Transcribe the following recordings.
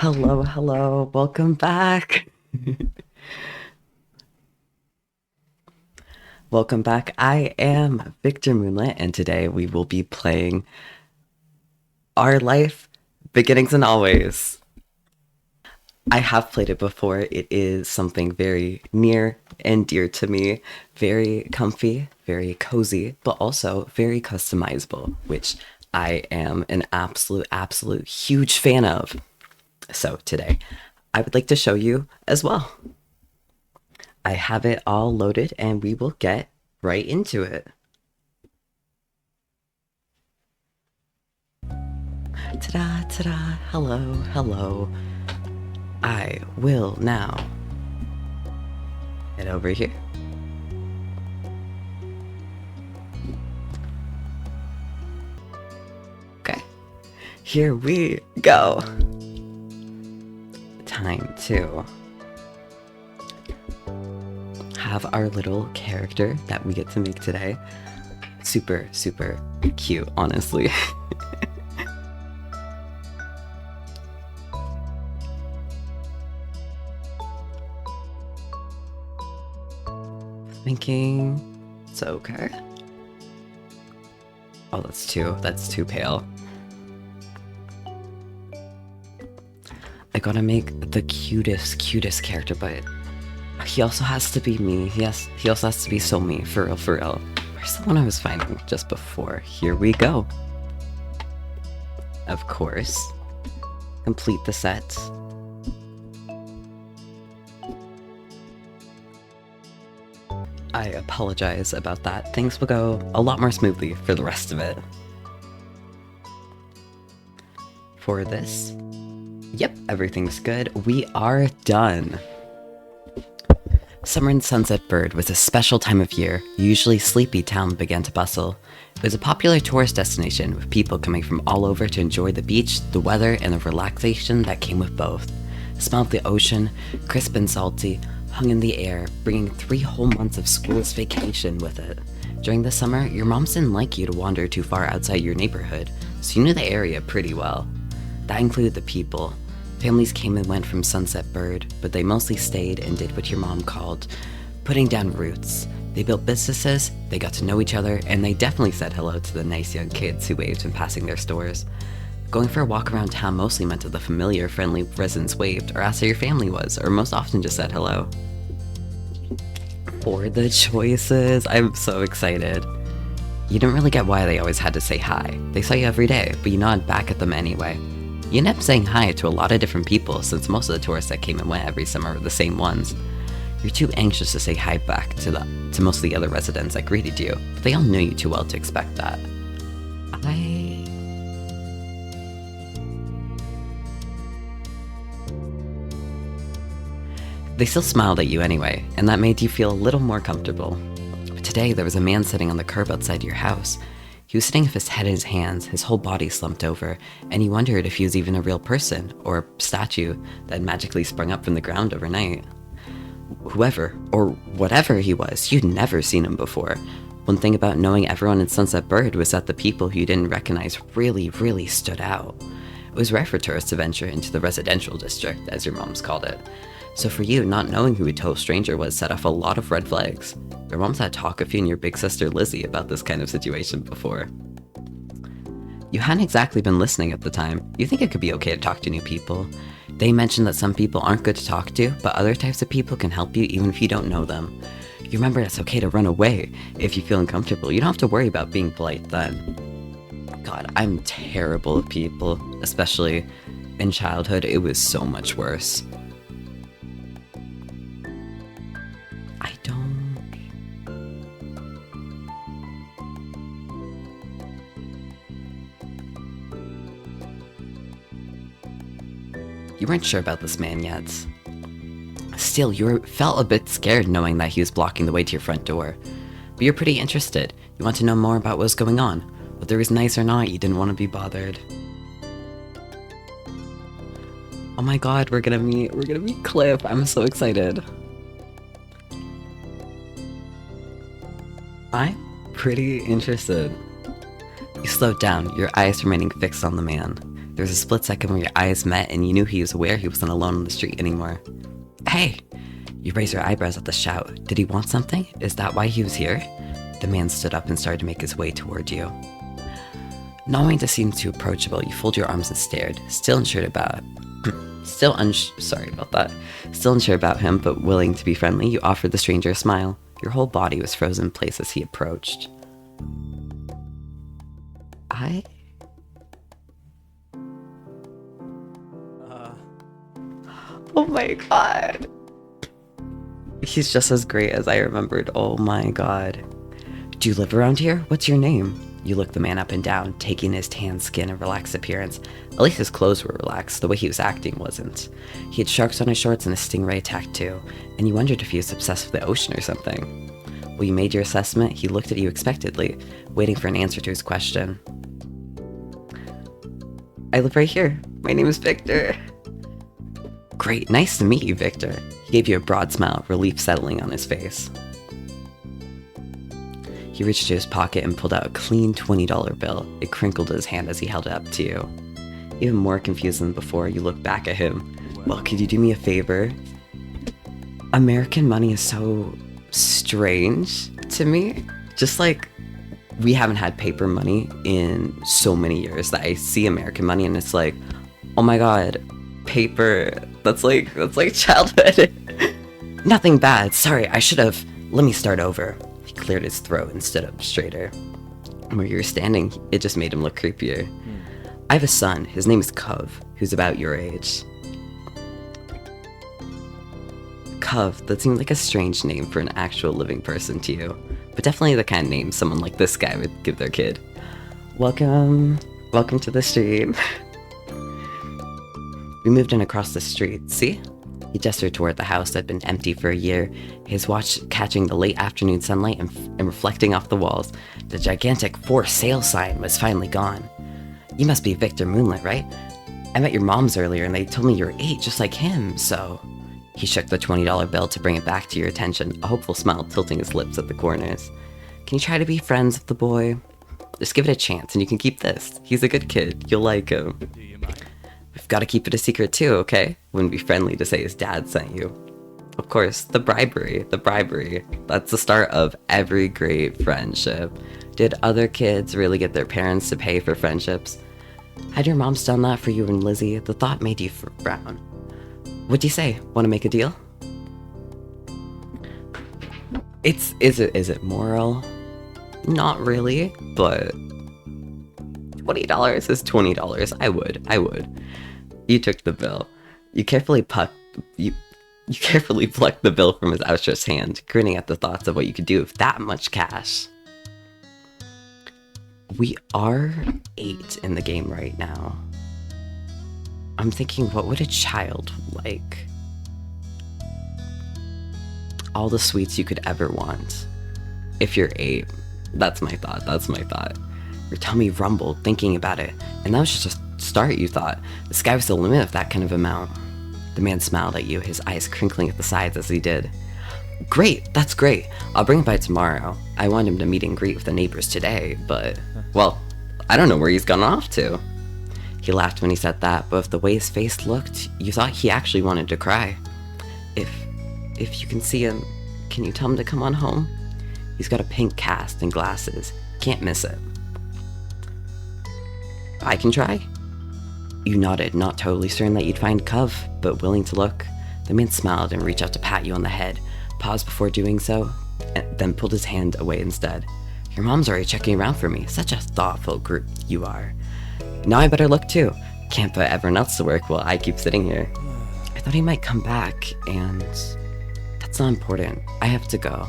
Hello, hello, welcome back. Welcome back. I am Victor Moonlit, and today we will be playing Our Life Beginnings and Always. I have played it before. It is something very near and dear to me. Very comfy, very cozy, but also very customizable, which I am an absolute huge fan of. So today, I would like to show you as well. I have it all loaded and we will get right into it. Ta-da, ta-da, hello, hello. I will now head over here. Okay, here we go. Time to have our little character that we get to make today. Super cute, honestly. Thinking it's okay. Oh, that's too pale. I gotta make the cutest character, but he also has to be me. He also has to be so me, for real. Where's the one I was finding just before? Here we go. Of course. Complete the set. I apologize about that. Things will go a lot more smoothly for the rest of it. For this, yep, everything's good. We are done. Summer in Sunset Bird was a special time of year. Usually sleepy town began to bustle. It was a popular tourist destination with people coming from all over to enjoy the beach, the weather, and the relaxation that came with both. The smell of the ocean, crisp and salty, hung in the air, bringing 3 whole months of school's vacation with it. During the summer, your moms didn't like you to wander too far outside your neighborhood, so you knew the area pretty well. That included the people. Families came and went from Sunset Bird, but they mostly stayed and did what your mom called putting down roots. They built businesses, they got to know each other, and they definitely said hello to the nice young kids who waved when passing their stores. Going for a walk around town mostly meant that the familiar, friendly residents waved or asked how your family was, or most often just said hello. For the choices, I'm so excited. You didn't really get why they always had to say hi. They saw you every day, but you nodded back at them anyway. You ended up saying hi to a lot of different people since most of the tourists that came and went every summer were the same ones. You're too anxious to say hi back to most of the other residents that greeted you, but they all knew you too well to expect that. They still smiled at you anyway, and that made you feel a little more comfortable. But today there was a man sitting on the curb outside your house. He was sitting with his head in his hands, his whole body slumped over, and you wondered if he was even a real person, or statue that had magically sprung up from the ground overnight. Whoever, or whatever he was, you'd never seen him before. One thing about knowing everyone in Sunset Bird was that the people who you didn't recognize really stood out. It was rare for tourists to venture into the residential district, as your moms called it. So for you, not knowing who a total stranger was set off a lot of red flags. Your mom's had talk of you and your big sister Lizzie about this kind of situation before. You hadn't exactly been listening at the time. You think it could be okay to talk to new people. They mentioned that some people aren't good to talk to, but other types of people can help you even if you don't know them. You remember it's okay to run away if you feel uncomfortable. You don't have to worry about being polite then. God, I'm terrible with people, especially in childhood. It was so much worse. I don't... You weren't sure about this man yet. Still, you felt a bit scared knowing that he was blocking the way to your front door. But you're pretty interested. You want to know more about what was going on. Whether it was nice or not, you didn't want to be bothered. Oh my god, we're gonna meet Cliff. I'm so excited. I'm pretty interested. You slowed down, your eyes remaining fixed on the man. There was a split second where your eyes met and you knew he was aware he wasn't alone on the street anymore. Hey! You raised your eyebrows at the shout. Did he want something? Is that why he was here? The man stood up and started to make his way toward you. Not wanting to seem too approachable, you folded your arms and stared, still unsure about him, but willing to be friendly. You offered the stranger a smile. Your whole body was frozen in place as he approached. Oh my god. He's just as great as I remembered. Oh my god. Do you live around here? What's your name? You looked the man up and down, taking his tan skin and relaxed appearance. At least his clothes were relaxed, the way he was acting wasn't. He had sharks on his shorts and a stingray tattoo, and you wondered if he was obsessed with the ocean or something. While you made your assessment, he looked at you expectantly, waiting for an answer to his question. I live right here. My name is Victor. Great, nice to meet you, Victor. He gave you a broad smile, relief settling on his face. He reached to his pocket and pulled out a clean $20 bill. It crinkled in his hand as he held it up to you. Even more confused than before, you looked back at him. Well, could you do me a favor? American money is so strange to me. Just like, we haven't had paper money in so many years that I see American money and it's like, oh my god, paper, that's like childhood. Nothing bad, sorry, let me start over. He cleared his throat and stood up straighter. Where you were standing, it just made him look creepier. I have a son, his name is Cove, who's about your age. Cove, that seemed like a strange name for an actual living person to you, but definitely the kind of name someone like this guy would give their kid. Welcome to the stream. We moved in across the street, see? He gestured toward the house that had been empty for a year, his watch catching the late afternoon sunlight and reflecting off the walls. The gigantic for sale sign was finally gone. You must be Victor Moonlit, right? I met your moms earlier and they told me you were 8 just like him, so... He shook the $20 bill to bring it back to your attention, a hopeful smile tilting his lips at the corners. Can you try to be friends with the boy? Just give it a chance and you can keep this. He's a good kid. You'll like him. We've got to keep it a secret too, okay? Wouldn't be friendly to say his dad sent you. Of course, the bribery. That's the start of every great friendship. Did other kids really get their parents to pay for friendships? Had your moms done that for you and Lizzie, the thought made you frown. What'd you say? Want to make a deal? Is it moral? Not really, but $20 is $20. I would. You took the bill. You carefully plucked the bill from his outstretched hand, grinning at the thoughts of what you could do with that much cash. We are 8 in the game right now. I'm thinking, what would a child like? All the sweets you could ever want. If you're 8. That's my thought. Your tummy rumbled, thinking about it. And that was just a start, you thought. The sky was the limit of that kind of amount. The man smiled at you, his eyes crinkling at the sides as he did. Great, that's great. I'll bring it by tomorrow. I want him to meet and greet with the neighbors today, but... Well, I don't know where he's gone off to. He laughed when he said that, but with the way his face looked, you thought he actually wanted to cry. If you can see him, can you tell him to come on home? He's got a pink cast and glasses. Can't miss it. I can try? You nodded, not totally certain that you'd find Cove, but willing to look. The man smiled and reached out to pat you on the head, paused before doing so, and then pulled his hand away instead. Your mom's already checking around for me. Such a thoughtful group you are. Now I better look too. Can't put everyone else to work while I keep sitting here. I thought he might come back, and... That's not important. I have to go.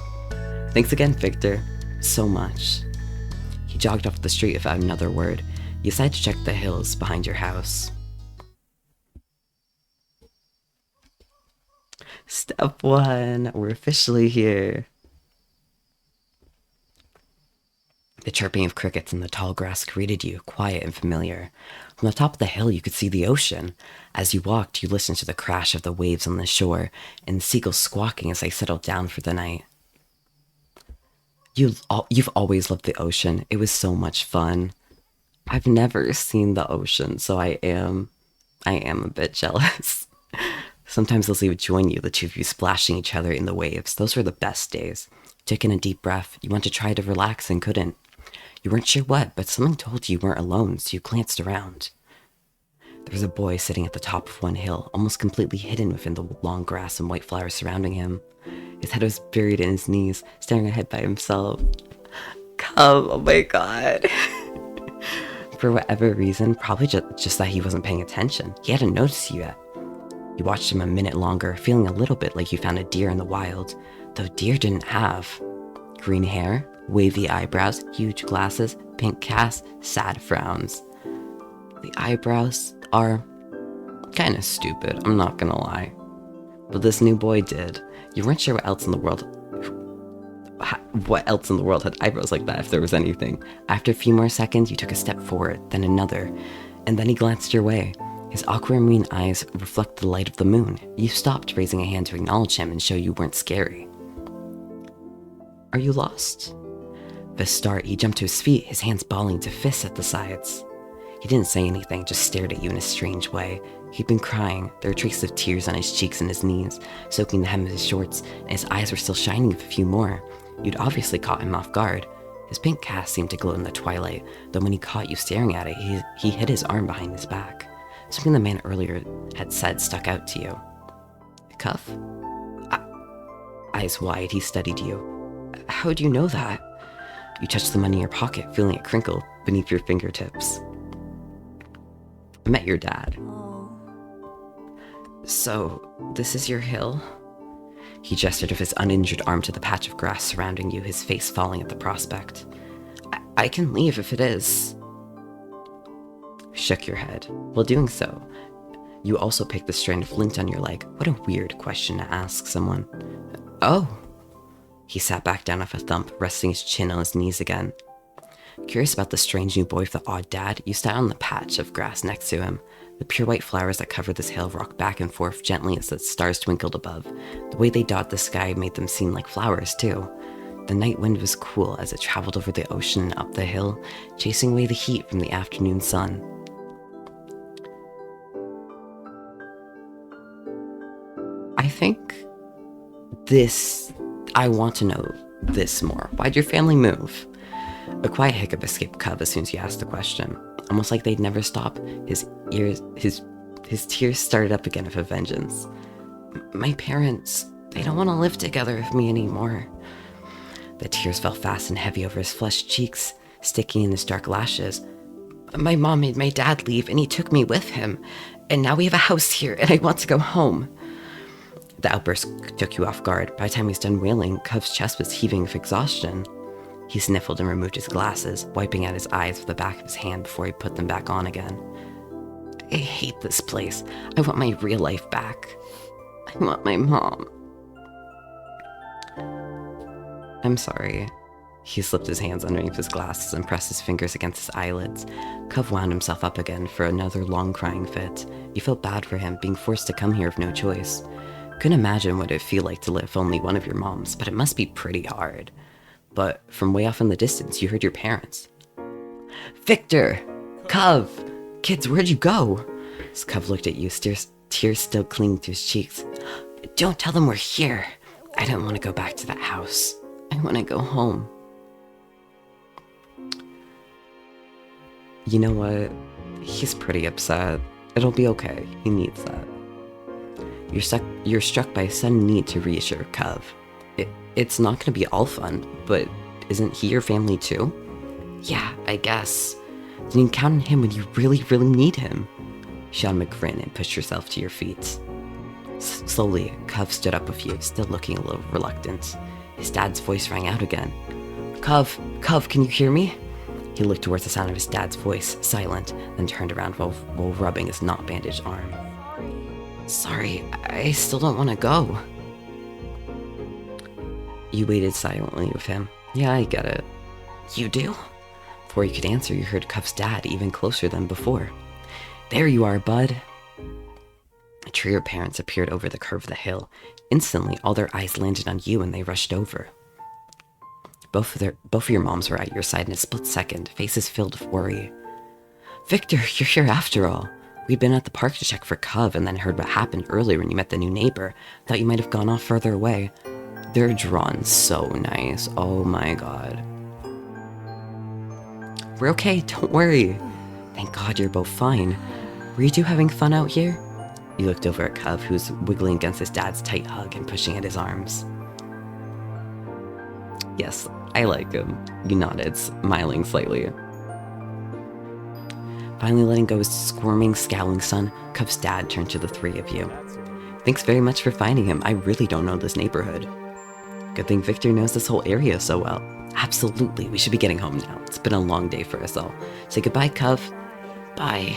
Thanks again, Victor. So much. He jogged off the street without another word. You decided to check the hills behind your house. Step 1. We're officially here. The chirping of crickets in the tall grass greeted you, quiet and familiar. From the top of the hill, you could see the ocean. As you walked, you listened to the crash of the waves on the shore and the seagulls squawking as they settled down for the night. You've always loved the ocean. It was so much fun. I've never seen the ocean, so I am a bit jealous. Sometimes Lizzie would join you, the two of you splashing each other in the waves. Those were the best days. Taking a deep breath, you went to try to relax and couldn't. You weren't sure what, but something told you weren't alone, so you glanced around. There was a boy sitting at the top of one hill, almost completely hidden within the long grass and white flowers surrounding him. His head was buried in his knees, staring ahead by himself. Come, oh my god. For whatever reason, probably just that he wasn't paying attention, he hadn't noticed you yet. You watched him a minute longer, feeling a little bit like you found a deer in the wild, though deer didn't have green hair, wavy eyebrows, huge glasses, pink cast, sad frowns. The eyebrows are kinda stupid, I'm not gonna lie. But this new boy did. You weren't sure what else in the world had eyebrows like that, if there was anything. After a few more seconds, you took a step forward, then another, and then he glanced your way. His aquamarine eyes reflected the light of the moon. You stopped, raising a hand to acknowledge him and show you weren't scary. Are you lost? The start, he jumped to his feet, his hands balling into fists at the sides. He didn't say anything, just stared at you in a strange way. He'd been crying. There were traces of tears on his cheeks and his knees, soaking the hem of his shorts, and his eyes were still shining with a few more. You'd obviously caught him off guard. His pink cast seemed to glow in the twilight, though when he caught you staring at it, he hid his arm behind his back. Something the man earlier had said stuck out to you. Cuff? Eyes wide, he studied you. How do you know that? You touched the money in your pocket, feeling it crinkle beneath your fingertips. I met your dad. So, this is your hill? He gestured with his uninjured arm to the patch of grass surrounding you, his face falling at the prospect. I can leave if it is. Shook your head. While doing so, you also picked the strand of lint on your leg. What a weird question to ask someone. Oh. He sat back down with a thump, resting his chin on his knees again. Curious about the strange new boy with the odd dad, you sat on the patch of grass next to him. The pure white flowers that covered this hill rocked back and forth gently as the stars twinkled above. The way they dotted the sky made them seem like flowers, too. The night wind was cool as it traveled over the ocean and up the hill, chasing away the heat from the afternoon sun. I want to know this more. Why'd your family move? A quiet hiccup escaped Cub as soon as you asked the question. Almost like they'd never stop, his tears started up again with a vengeance. My parents, they don't want to live together with me anymore. The tears fell fast and heavy over his flushed cheeks, sticking in his dark lashes. My mom made my dad leave and he took me with him. And now we have a house here and I want to go home. The outburst took you off guard. By the time he was done wailing, Cub's chest was heaving with exhaustion. He sniffled and removed his glasses, wiping out his eyes with the back of his hand before he put them back on again. I hate this place. I want my real life back. I want my mom. I'm sorry. He slipped his hands underneath his glasses and pressed his fingers against his eyelids. Cub wound himself up again for another long crying fit. You felt bad for him, being forced to come here with no choice. Couldn't imagine what it'd feel like to live with only one of your moms, but it must be pretty hard. But from way off in the distance, you heard your parents. Victor! Cub! Kids, where'd you go? As Cub looked at you, tears still clinging to his cheeks. Don't tell them we're here. I don't want to go back to that house. I want to go home. You know what? He's pretty upset. It'll be okay. He needs that. You're struck by a sudden need to reassure Cub. It's not gonna be all fun, but isn't he your family too? Yeah, I guess. Then you count on him when you really, really need him. Shot him a grin and pushed yourself to your feet. Slowly, Cub stood up with you, still looking a little reluctant. His dad's voice rang out again. Cub, can you hear me? He looked towards the sound of his dad's voice, silent, then turned around while rubbing his not-bandaged arm. Sorry, I still don't want to go. You waited silently with him. Yeah, I get it. You do? Before you could answer, you heard Cub's dad even closer than before. There you are, bud. A trio of parents appeared over the curve of the hill. Instantly, all their eyes landed on you and they rushed over. Both of your moms were at your side in a split second, faces filled with worry. Victor, you're here after all. We'd been at the park to check for Cov and then heard what happened earlier when you met the new neighbor. Thought you might have gone off further away. They're drawn so nice. Oh my god. We're okay, don't worry. Thank God you're both fine. Were you two having fun out here? He looked over at Cov, who's wiggling against his dad's tight hug and pushing at his arms. Yes, I like him. You nodded, smiling slightly. Finally letting go his squirming, scowling son, Cov's dad turned to the three of you. Thanks very much for finding him. I really don't know this neighborhood. Good thing Victor knows this whole area so well. Absolutely, we should be getting home now. It's been a long day for us all. Say goodbye, Cov. Bye.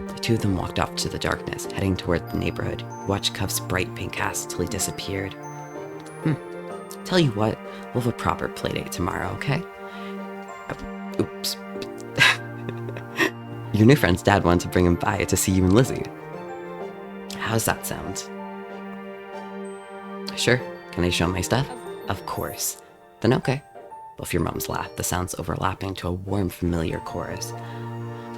The two of them walked off to the darkness, heading toward the neighborhood. Watched Cov's bright pink ass till he disappeared. Tell you what, we'll have a proper playdate tomorrow, okay? Oops. Your new friend's dad wanted to bring him by to see you and Lizzie. How's that sound? Sure. Can I show him my stuff? Of course. Then okay. Both your moms laughed, the sounds overlapping to a warm, familiar chorus.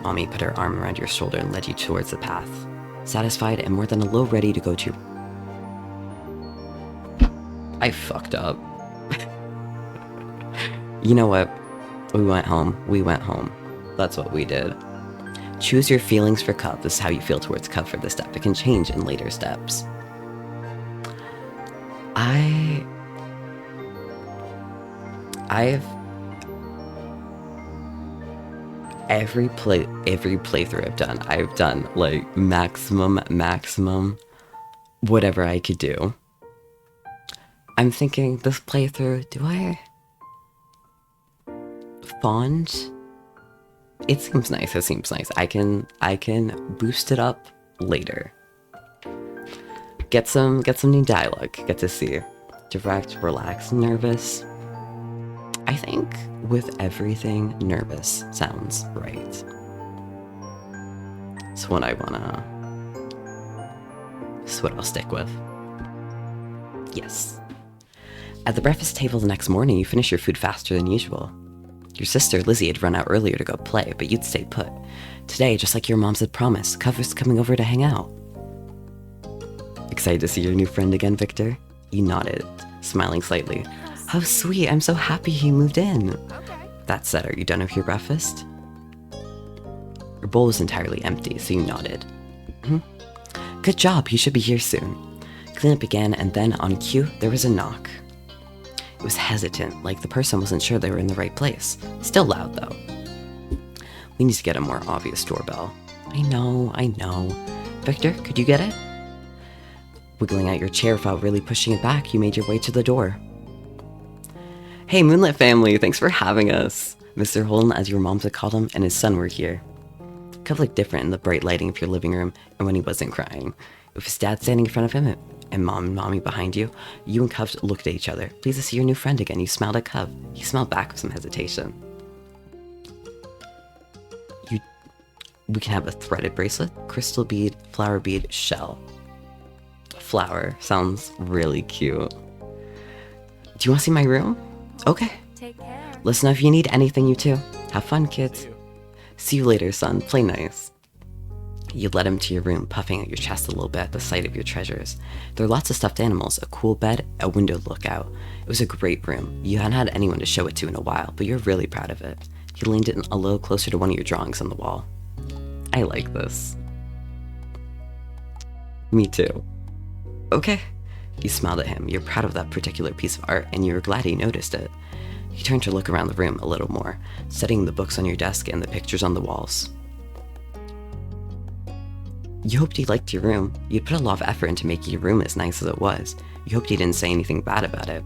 Mommy put her arm around your shoulder and led you towards the path. Satisfied and more than a little ready to go to... I fucked up. You know what? We went home. That's what we did. Choose your feelings for Cov. This is how you feel towards Cov for this step. It can change in later steps. Every playthrough I've done like maximum whatever I could do. I'm thinking this playthrough, do I font? It seems nice. I can boost it up later. Get some new dialogue. Get to see. Direct, relax, nervous. I think with everything, nervous sounds right. It's what I'll stick with. Yes. At the breakfast table the next morning, you finish your food faster than usual. Your sister, Lizzie, had run out earlier to go play, but you'd stayed put. Today, just like your moms had promised, Cov was coming over to hang out. Excited to see your new friend again, Victor? You nodded, smiling slightly. How sweet, I'm so happy he moved in. Okay. That said, are you done with your breakfast? Your bowl was entirely empty, so you nodded. Good job, he should be here soon. Cleanup began, and then, on cue, there was a knock. It was hesitant, like the person wasn't sure they were in the right place. Still loud, though. We need to get a more obvious doorbell. I know. Victor, could you get it? Wiggling out your chair without really pushing it back, you made your way to the door. Hey, Moonlit family, thanks for having us. Mr. Holden, as your moms had called him, and his son were here. Cov looked different in the bright lighting of your living room, and when he wasn't crying. With his dad standing in front of him, and Mom and Mommy behind you, you and Cov looked at each other. Pleased to see your new friend again. You smiled at Cov. He smiled back with some hesitation. We can have a threaded bracelet, crystal bead, flower bead, shell. Flower sounds really cute. Do you want to see my room? Okay. Take care. Listen up if you need anything, you two. Have fun, kids. See you later, son. Play nice. You led him to your room, puffing at your chest a little bit at the sight of your treasures. There were lots of stuffed animals, a cool bed, a window lookout. It was a great room. You hadn't had anyone to show it to in a while, but you're really proud of it. He leaned in a little closer to one of your drawings on the wall. I like this. Me too. Okay. You smiled at him. You're proud of that particular piece of art, and you were glad he noticed it. He turned to look around the room a little more, studying the books on your desk and the pictures on the walls. You hoped he liked your room. You'd put a lot of effort into making your room as nice as it was. You hoped he didn't say anything bad about it.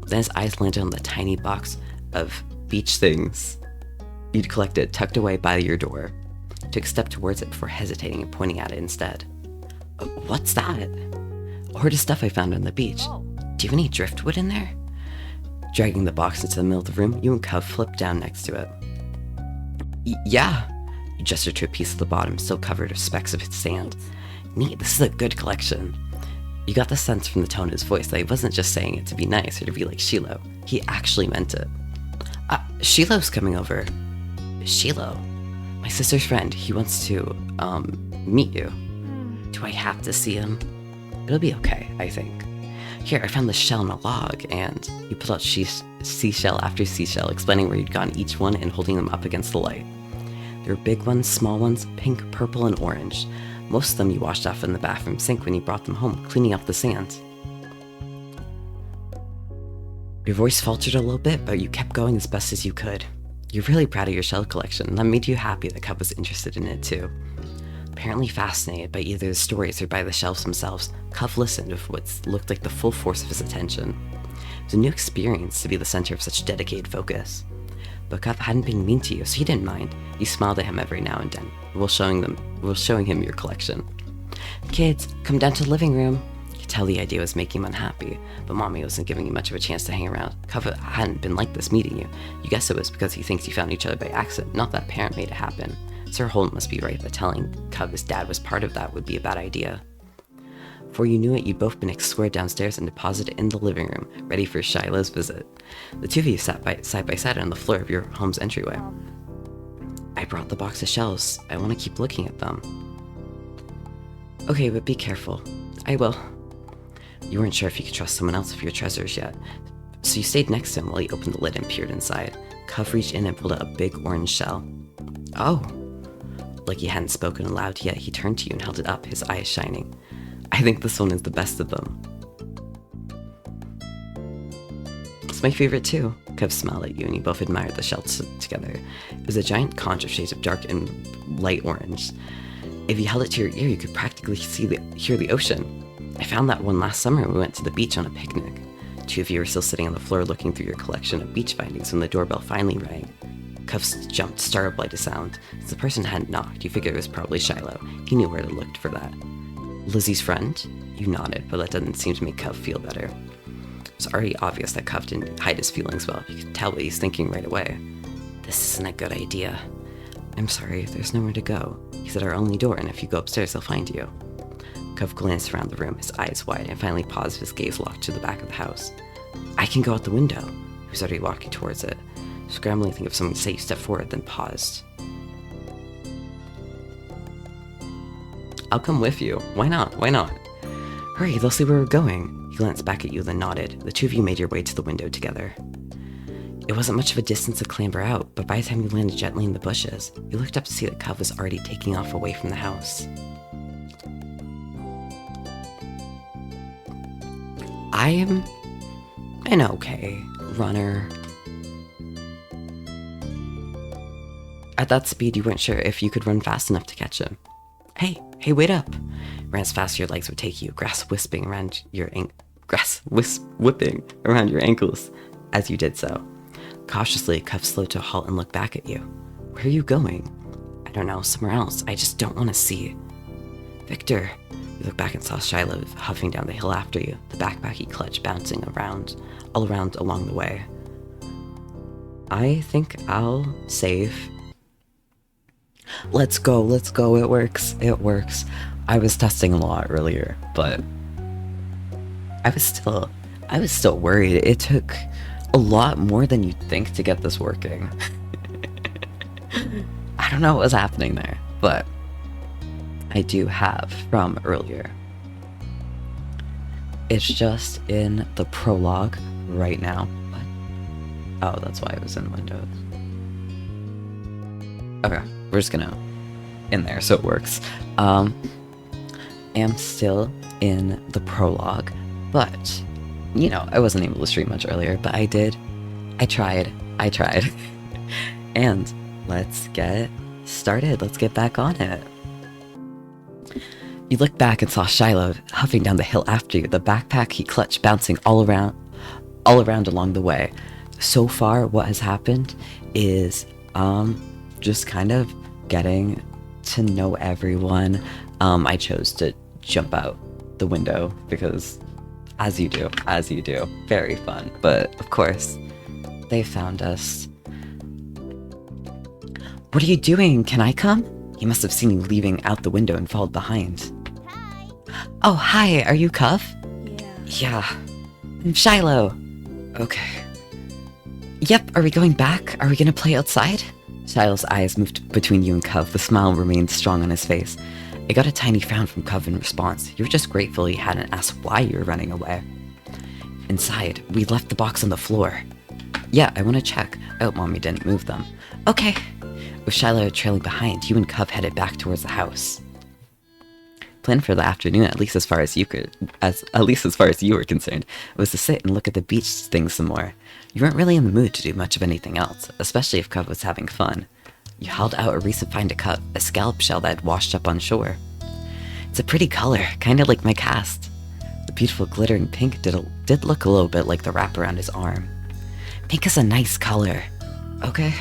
Then his eyes landed on the tiny box of beach things you'd collected tucked away by your door. You took a step towards it before hesitating and pointing at it instead. What's that? A hoard of stuff I found on the beach. Do you have any driftwood in there? Dragging the box into the middle of the room, you and Cov flipped down next to it. Yeah. You gestured to a piece of the bottom, still covered with specks of sand. Neat, this is a good collection. You got the sense from the tone of his voice that he wasn't just saying it to be nice or to be like Shiloh. He actually meant it. Shiloh's coming over. Shiloh? My sister's friend. He wants to, meet you. Do I have to see him? It'll be okay, I think. Here, I found this shell in a log, and you pulled out seashell after seashell, explaining where you'd gotten each one and holding them up against the light. There were big ones, small ones, pink, purple, and orange. Most of them you washed off in the bathroom sink when you brought them home, cleaning up the sand. Your voice faltered a little bit, but you kept going as best as you could. You're really proud of your shell collection, and that made you happy that Cub was interested in it too. Apparently fascinated by either the stories or by the shells themselves, Cub listened with what looked like the full force of his attention. It was a new experience to be the center of such dedicated focus. But Cub hadn't been mean to you, so he didn't mind. You smiled at him every now and then, while showing him your collection. Kids, come down to the living room. You could tell the idea was making him unhappy, but Mommy wasn't giving you much of a chance to hang around. Cub hadn't been like this meeting you. You guess it was because he thinks you found each other by accident, not that parent made it happen. Sir Holt must be right, but telling Cub his dad was part of that would be a bad idea. Before you knew it, you'd both been escorted downstairs and deposited in the living room, ready for Shiloh's visit. The two of you sat side by side on the floor of your home's entryway. I brought the box of shells. I want to keep looking at them. Okay, but be careful. I will. You weren't sure if you could trust someone else with your treasures yet, so you stayed next to him while he opened the lid and peered inside. Cub reached in and pulled out a big orange shell. Oh. Like he hadn't spoken aloud yet, he turned to you and held it up, his eyes shining. I think this one is the best of them. It's my favorite too. Cub smiled at you and you both admired the shell together. It was a giant conch of shades of dark and light orange. If you held it to your ear, you could practically hear the ocean. I found that one last summer when we went to the beach on a picnic. Two of you were still sitting on the floor looking through your collection of beach findings when the doorbell finally rang. Cub jumped, startled by the sound. Since the person hadn't knocked, you figured it was probably Shiloh. He knew where to look for that. Lizzie's friend? You nodded, but that didn't seem to make Cub feel better. It was already obvious that Cub didn't hide his feelings well. You could tell what he's thinking right away. This isn't a good idea. I'm sorry, there's nowhere to go. He's at our only door, and if you go upstairs, he'll find you. Cub glanced around the room, his eyes wide, and finally paused, his gaze locked to the back of the house. I can go out the window. He was already walking towards it. Scrambling to think of something to say, you stepped forward, then paused. I'll come with you. Why not? Why not? Hurry, they'll see where we're going. He glanced back at you, then nodded. The two of you made your way to the window together. It wasn't much of a distance to clamber out, but by the time you landed gently in the bushes, you looked up to see that Cub was already taking off away from the house. I'm an okay runner. At that speed, you weren't sure if you could run fast enough to catch him. Hey, wait up! Ran as fast as your legs would take you, grass whipping around your ankles as you did so. Cautiously, Cub slowed to a halt and looked back at you. Where are you going? I don't know, somewhere else. I just don't want to see. Victor. You looked back and saw Shiloh huffing down the hill after you, the backpack he clutched bouncing all around along the way. I think I'll save. Let's go, it works. I was testing a lot earlier, but I was still worried. It took a lot more than you'd think to get this working. I don't know what was happening there, but I do have from earlier. It's just in the prologue right now. Oh, that's why it was in Windows. Okay, we're just gonna in there so it works. Am still in the prologue, but you know, I wasn't able to stream much earlier, but I did. I tried. And let's get started. Let's get back on it. You looked back and saw Shiloh huffing down the hill after you, the backpack he clutched bouncing all around along the way. So far, what has happened is just kind of getting to know everyone. I chose to jump out the window because, as you do, very fun. But of course, they found us. What are you doing? Can I come? He must have seen you leaving out the window and followed behind. Hi. Oh, hi. Are you Cuff? Yeah. Yeah. I'm Shiloh. Okay. Yep, are we going back? Are we gonna play outside? Shiloh's eyes moved between you and Cub. The smile remained strong on his face. It got a tiny frown from Cub in response. You were just grateful he hadn't asked why you were running away. Inside, we left the box on the floor. Yeah, I want to check. I hope Mommy didn't move them. Okay. With Shiloh trailing behind, you and Cub headed back towards the house. Plan for the afternoon, at least as far as you were concerned, was to sit and look at the beach thing some more. You weren't really in the mood to do much of anything else, especially if Cub was having fun. You held out a recent find to Cub, a scallop shell that had washed up on shore. It's a pretty color, kinda like my cast. The beautiful glittering pink did look a little bit like the wrap around his arm. Pink is a nice color. Okay.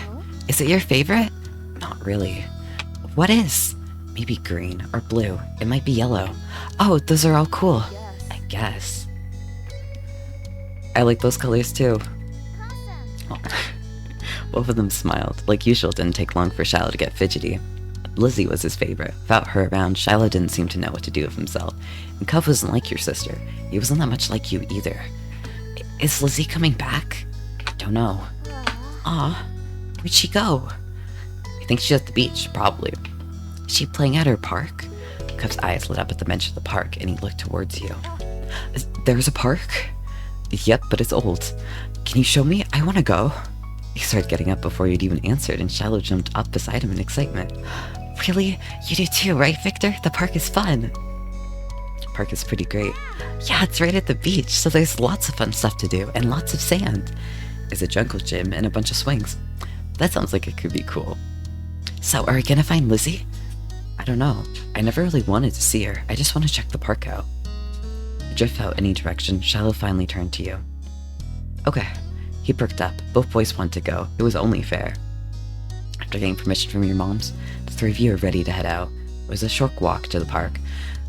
Is it your favorite? Not really. What is? Maybe green or blue. It might be yellow. Oh, those are all cool. I guess. I like those colors too. Oh. Both of them smiled. Like usual, it didn't take long for Shiloh to get fidgety. Lizzie was his favorite. Without her around, Shiloh didn't seem to know what to do with himself. And Cub wasn't like your sister. He wasn't that much like you either. Is Lizzie coming back? Don't know. Aw, where'd she go? I think she's at the beach, probably. Is she playing at her park? Cub's eyes lit up at the mention of the park, and he looked towards you. There's a park? Yep, but it's old. Can you show me? I want to go. He started getting up before you'd even answered, and Shiloh jumped up beside him in excitement. Really? You do too, right, Victor? The park is fun. The park is pretty great. Yeah, it's right at the beach, so there's lots of fun stuff to do, and lots of sand. There's a jungle gym and a bunch of swings. That sounds like it could be cool. So, are we gonna find Lizzie? I don't know. I never really wanted to see her. I just want to check the park out. Drift out any direction, Shiloh finally turned to you. Okay. He perked up. Both boys wanted to go. It was only fair. After getting permission from your moms, the three of you were ready to head out. It was a short walk to the park.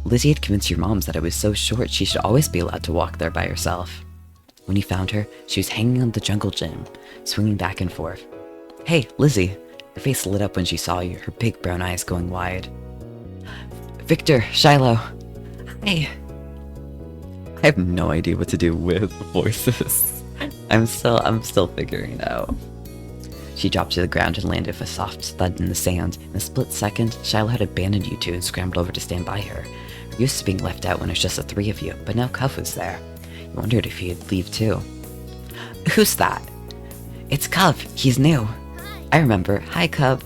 Lizzie had convinced your moms that it was so short she should always be allowed to walk there by herself. When you found her, she was hanging on the jungle gym, swinging back and forth. Hey, Lizzie! Her face lit up when she saw you, her big brown eyes going wide. Victor, Shiloh. Hey. I have no idea what to do with voices. I'm still figuring it out. She dropped to the ground and landed with a soft thud in the sand. In a split second, Shiloh had abandoned you two and scrambled over to stand by her. You're used to being left out when there's just the three of you, but now Cub was there. You wondered if he'd leave too. Who's that? It's Cub. He's new. I remember. Hi, Cub.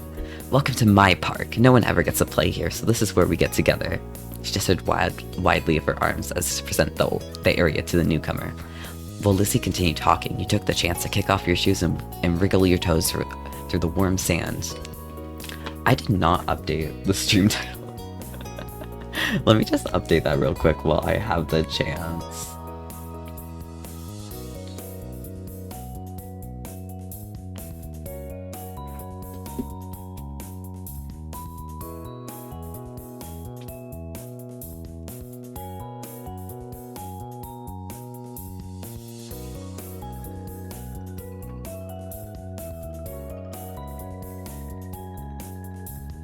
Welcome to my park. No one ever gets to play here, so this is where we get together. She gestured widely of her arms as to present the area to the newcomer. While Lizzie continued talking, you took the chance to kick off your shoes and wriggle your toes through the warm sand. I did not update the stream title. Let me just update that real quick while I have the chance.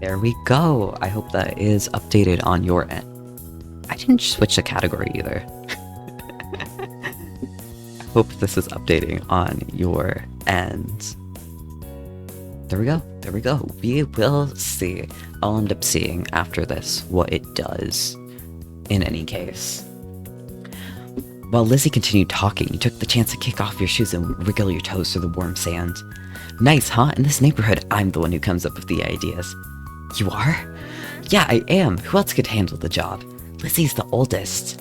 There we go. I hope that is updated on your end. I didn't switch the category either. I hope this is updating on your end. There we go. There we go. We will see. I'll end up seeing after this what it does in any case. While Lizzie continued talking, you took the chance to kick off your shoes and wriggle your toes through the warm sand. Nice, huh? In this neighborhood, I'm the one who comes up with the ideas. You are? Yeah, I am. Who else could handle the job? Lizzie's the oldest.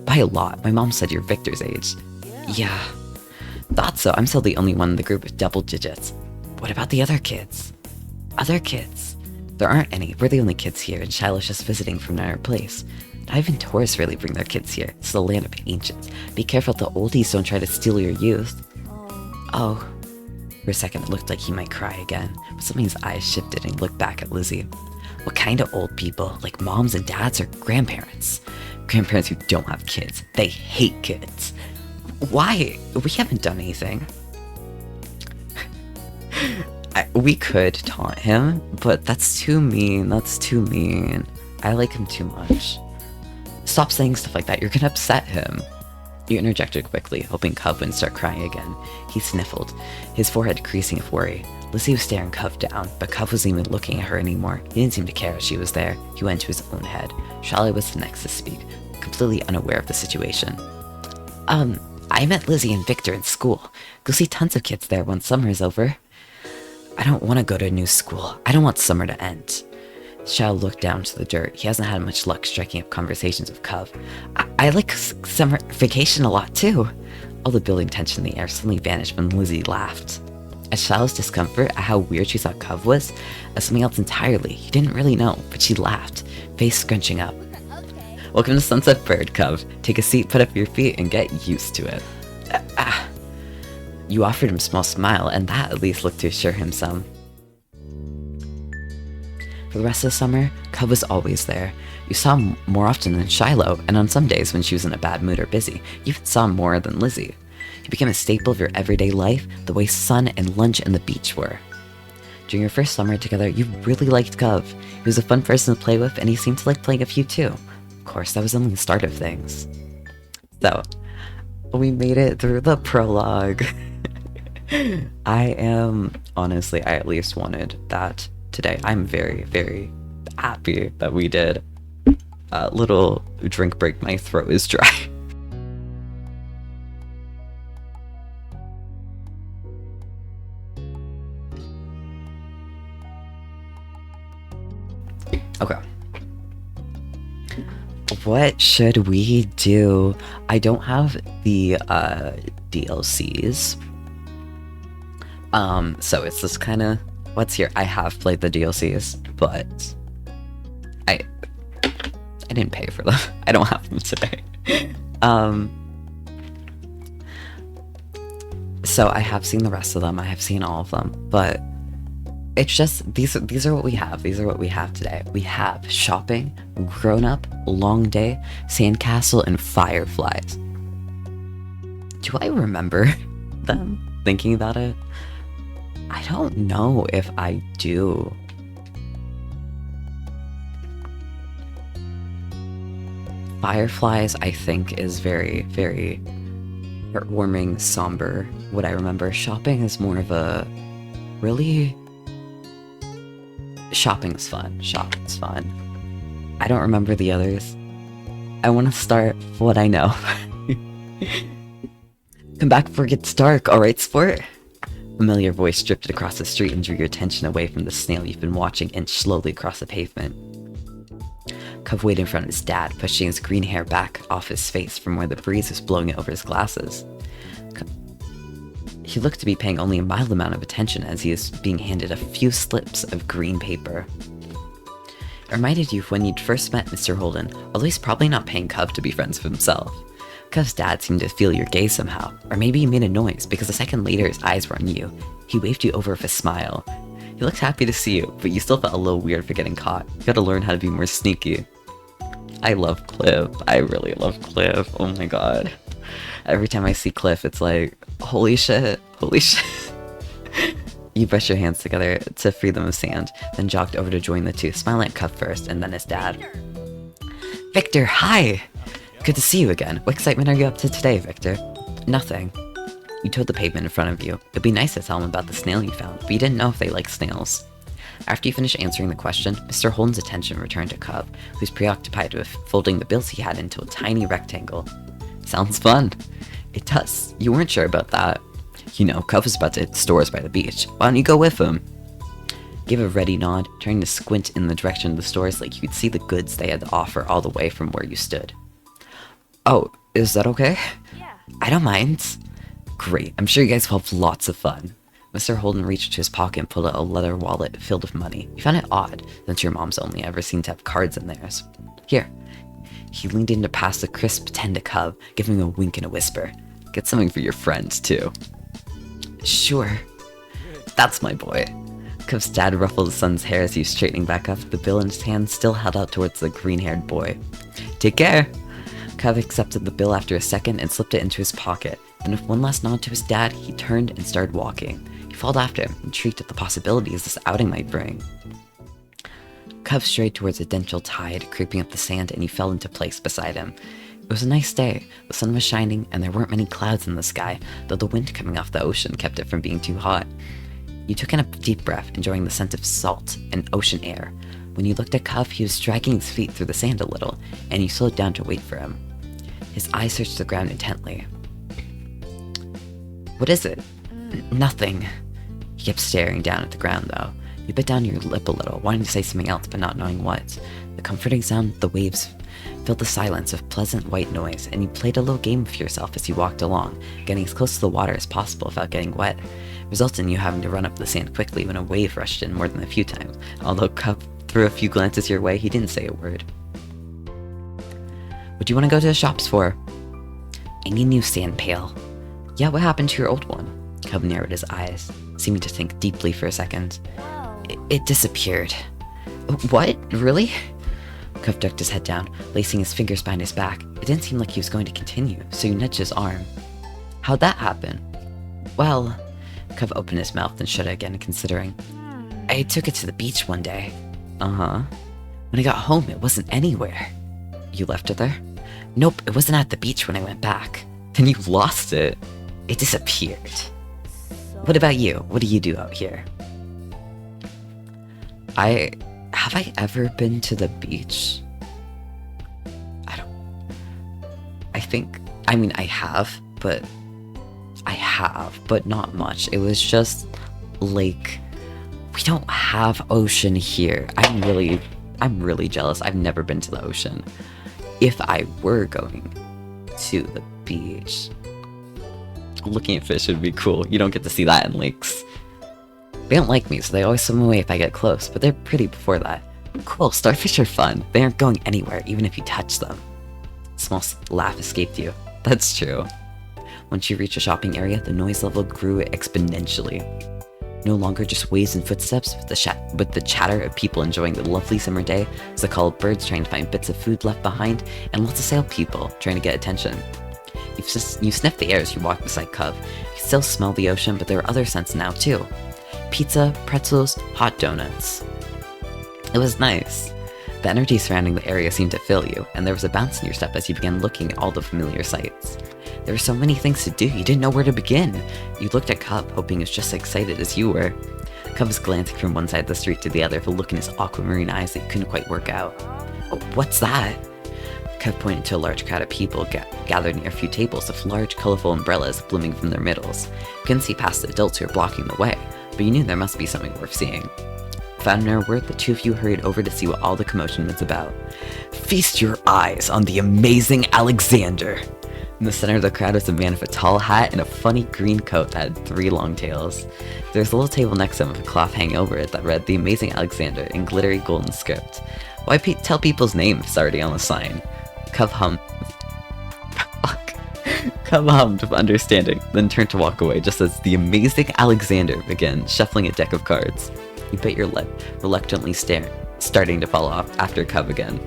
By a lot. My mom said you're Victor's age. Yeah. Thought so. I'm still the only one in the group with double digits. What about the other kids? Other kids? There aren't any. We're the only kids here, and Shiloh's just visiting from our place. Not even tourists really bring their kids here. It's the land of ancients. Be careful the oldies don't try to steal your youth. Oh. For a second, it looked like he might cry again, but suddenly his eyes shifted and he looked back at Lizzie. What kind of old people? Like moms and dads or grandparents? Grandparents who don't have kids. They hate kids. Why? We haven't done anything. We could taunt him, but that's too mean. That's too mean. I like him too much. Stop saying stuff like that. You're gonna upset him. You interjected quickly, hoping Cub wouldn't start crying again. He sniffled, his forehead creasing with worry. Lizzie was staring Cov down, but Cov wasn't even looking at her anymore. He didn't seem to care if she was there. He went into his own head. Charlotte was the next to speak, completely unaware of the situation. I met Lizzie and Victor in school. Go see tons of kids there once summer is over. I don't want to go to a new school. I don't want summer to end. Xiao looked down to the dirt. He hasn't had much luck striking up conversations with Cov. I like summer vacation a lot too. All the building tension in the air suddenly vanished when Lizzie laughed. At Xiao's discomfort at how weird she thought Cov was, as something else entirely, he didn't really know, but she laughed, face scrunching up. Welcome to Sunset Bird, Cov. Take a seat, put up your feet, and get used to it. You offered him a small smile, and that at least looked to assure him some. For the rest of the summer, Cov was always there. You saw him more often than Shiloh, and on some days when she was in a bad mood or busy, you even saw him more than Lizzie. He became a staple of your everyday life, the way sun and lunch and the beach were. During your first summer together, you really liked Cov. He was a fun person to play with, and he seemed to like playing with you too. Of course, that was only the start of things. So, we made it through the prologue. I at least wanted that today. I'm very, very happy that we did. Little drink break, my throat is dry. Okay. What should we do? I don't have the DLCs. So it's just kind of what's here. I have played the DLCs, but I didn't pay for them. I don't have them today. So I have seen the rest of them. I have seen all of them, but it's just these are what we have. These are what we have today. We have shopping, grown up, long day, sandcastle, and fireflies. Do I remember them? Thinking about it, I don't know if I do. Fireflies, I think, is very, very heartwarming, somber. What I remember, shopping is more of a really. Shopping's fun. Shopping's fun. I don't remember the others. I want to start with what I know. Come back before it gets dark, alright, sport? Familiar voice drifted across the street and drew your attention away from the snail you've been watching inch slowly across the pavement. Cov waited in front of his dad, pushing his green hair back off his face from where the breeze was blowing it over his glasses. He looked to be paying only a mild amount of attention as he was being handed a few slips of green paper. It reminded you of when you'd first met Mr. Holden, although he's probably not paying Cov to be friends with himself. Cov's dad seemed to feel your gaze somehow, or maybe he made a noise because a second later his eyes were on you. He waved you over with a smile. He looked happy to see you, but you still felt a little weird for getting caught. You gotta learn how to be more sneaky. I love Cliff. I really love Cliff. Oh my god. Every time I see Cliff, it's like, holy shit, holy shit. You brushed your hands together to free them of sand, then jogged over to join the two, smiling at Cov first and then his dad. Victor, hi! Good to see you again. What excitement are you up to today, Victor? Nothing. You toed the pavement in front of you. It'd be nice to tell him about the snail you found, but you didn't know if they like snails. After you finished answering the question, Mr. Holden's attention returned to Cov, who was preoccupied with folding the bills he had into a tiny rectangle. Sounds fun. It does. You weren't sure about that. You know, Cov was about to hit the stores by the beach. Why don't you go with him? Gave a ready nod, turning to squint in the direction of the stores like you could see the goods they had to offer all the way from where you stood. Oh, is that okay? Yeah. I don't mind. Great, I'm sure you guys will have lots of fun. Mr. Holden reached into his pocket and pulled out a leather wallet filled with money. You found it odd, since your mom's only ever seemed to have cards in theirs. Here. He leaned in to pass the crisp 10 to Cov, giving him a wink and a whisper. Get something for your friends, too. Sure. That's my boy. Cov's dad ruffled his son's hair as he was straightening back up, the bill in his hand still held out towards the green-haired boy. Take care! Cov accepted the bill after a second and slipped it into his pocket. Then with one last nod to his dad, he turned and started walking. He followed after him, intrigued at the possibilities this outing might bring. Cov strayed towards a gentle tide, creeping up the sand, and he fell into place beside him. It was a nice day. The sun was shining, and there weren't many clouds in the sky, though the wind coming off the ocean kept it from being too hot. You took in a deep breath, enjoying the scent of salt and ocean air. When you looked at Cub, he was dragging his feet through the sand a little, and you slowed down to wait for him. His eyes searched the ground intently. What is it? Nothing. He kept staring down at the ground, though. You bit down your lip a little, wanting to say something else, but not knowing what. The comforting sound of the waves filled the silence with pleasant white noise, and you played a little game for yourself as you walked along, getting as close to the water as possible without getting wet, resulting in you having to run up the sand quickly when a wave rushed in more than a few times. Although Cub threw a few glances your way, he didn't say a word. What do you want to go to the shops for? I need a new sand pail. Yeah, what happened to your old one? Cub narrowed his eyes, seeming to think deeply for a second. It disappeared. What? Really? Cub ducked his head down, lacing his fingers behind his back. It didn't seem like he was going to continue, so you nudged his arm. How'd that happen? Well, Cub opened his mouth and shut it again, considering. I took it to the beach one day. Uh-huh. When I got home, it wasn't anywhere. You left it there? Nope, it wasn't at the beach when I went back. Then you lost it. It disappeared. What about you? What do you do out here? Have I ever been to the beach? I have, but not much. It was just, like, we don't have ocean here. I'm really jealous. I've never been to the ocean. If I were going to the beach, looking at fish would be cool. You don't get to see that in lakes. They don't like me, so they always swim away if I get close, but they're pretty before that. Cool, starfish are fun. They aren't going anywhere, even if you touch them. A small laugh escaped you. That's true. Once you reached a shopping area, the noise level grew exponentially. No longer just waves and footsteps, with the chatter of people enjoying the lovely summer day, as the call of birds trying to find bits of food left behind, and lots of salespeople trying to get attention. You sniffed the air as you walked beside Cub. You could still smell the ocean, but there were other scents now too. Pizza, pretzels, hot donuts. It was nice. The energy surrounding the area seemed to fill you, and there was a bounce in your step as you began looking at all the familiar sights. There were so many things to do, you didn't know where to begin. You looked at Cub, hoping he was just as excited as you were. Cub was glancing from one side of the street to the other with a look in his aquamarine eyes that you couldn't quite work out. Oh, what's that? Cub pointed to a large crowd of people gathered near a few tables with large, colorful umbrellas blooming from their middles. You couldn't see past the adults who were blocking the way, but you knew there must be something worth seeing. Without another word, the two of you hurried over to see what all the commotion was about. Feast your eyes on the amazing Alexander! In the center of the crowd was a man with a tall hat and a funny green coat that had 3 long tails. There was a little table next to him with a cloth hanging over it that read The Amazing Alexander in glittery golden script. Why tell people's names if it's already on the sign? Cub hummed with understanding, then turned to walk away just as The Amazing Alexander began shuffling a deck of cards. You bit your lip, reluctantly starting to fall off after Cub again.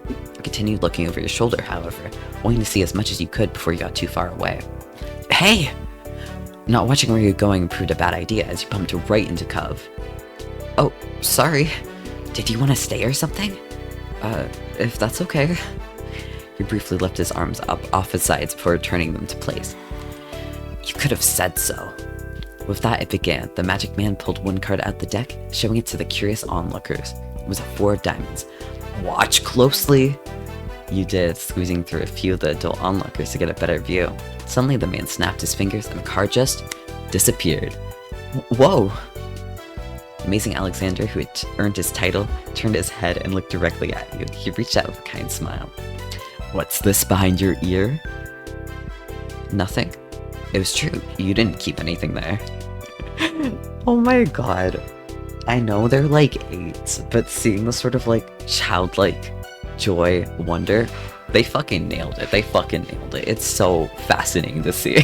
You continued looking over your shoulder, however, wanting to see as much as you could before you got too far away. Hey! Not watching where you're going proved a bad idea as you bumped right into Cub. Oh, sorry. Did you want to stay or something? If that's okay. He briefly lifted his arms up off his sides before turning them to place. You could have said so. With that, it began. The magic man pulled one card out the deck, showing it to the curious onlookers. It was a 4 of diamonds. Watch closely! You did, squeezing through a few of the adult onlookers to get a better view. Suddenly, the man snapped his fingers and the card just disappeared. Whoa! Amazing Alexander, who had earned his title, turned his head and looked directly at you. He reached out with a kind smile. What's this behind your ear? Nothing. It was true. You didn't keep anything there. Oh my god. I know they're like 8, but seeing the sort of like childlike joy, wonder, they fucking nailed it. It's so fascinating to see.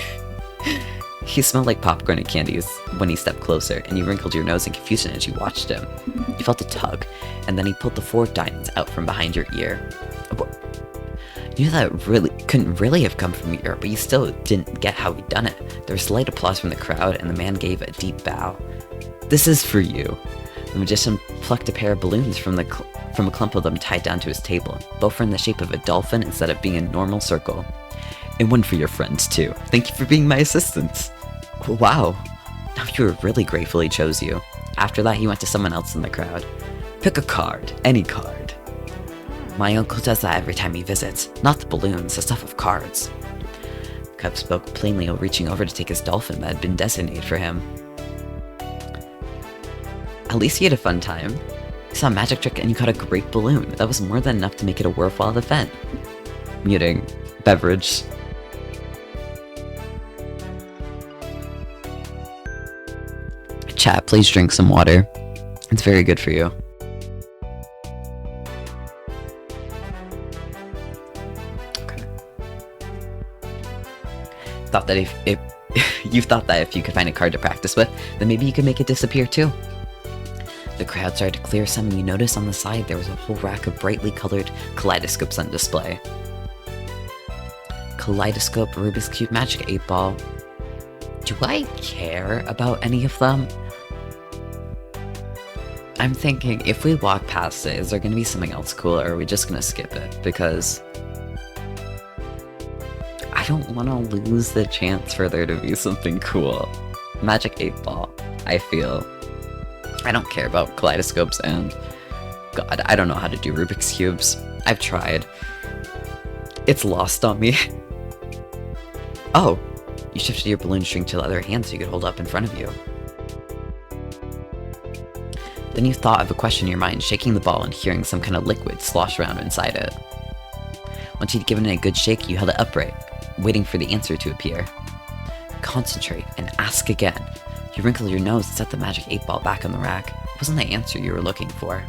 He smelled like popcorn and candies when he stepped closer, and you wrinkled your nose in confusion as you watched him. You felt a tug, and then he pulled the 4 diamonds out from behind your ear. You knew that couldn't really have come from your ear, but you still didn't get how he'd done it. There was slight applause from the crowd, and the man gave a deep bow. This is for you. The magician plucked a pair of balloons from a clump of them tied down to his table. Both were in the shape of a dolphin instead of being a normal circle. And one for your friends, too. Thank you for being my assistant. Wow. Now you really gratefully chose you. After that, he went to someone else in the crowd. Pick a card, any card. My uncle does that every time he visits. Not the balloons, the stuff of cards. Cub spoke plainly, reaching over to take his dolphin that had been designated for him. At least he had a fun time. You saw a magic trick and you caught a great balloon. That was more than enough to make it a worthwhile event. Muting. Beverage. Chat, please drink some water. It's very good for you. Okay. Thought that if you thought that if you could find a card to practice with, then maybe you could make it disappear too. The crowd started to clear some, and you noticed on the side there was a whole rack of brightly colored kaleidoscopes on display. Kaleidoscope, Rubik's Cube, Magic 8 Ball. Do I care about any of them? I'm thinking, if we walk past it, is there going to be something else cool, or are we just going to skip it? Because I don't want to lose the chance for there to be something cool. Magic 8 Ball, I feel. I don't care about kaleidoscopes, and God, I don't know how to do Rubik's Cubes. I've tried. It's lost on me. Oh, you shifted your balloon string to the other hand so you could hold it up in front of you. Then you thought of a question in your mind, shaking the ball and hearing some kind of liquid slosh around inside it. Once you'd given it a good shake, you held it upright, waiting for the answer to appear. Concentrate and ask again. You wrinkled your nose and set the magic 8 ball back on the rack. It wasn't the answer you were looking for.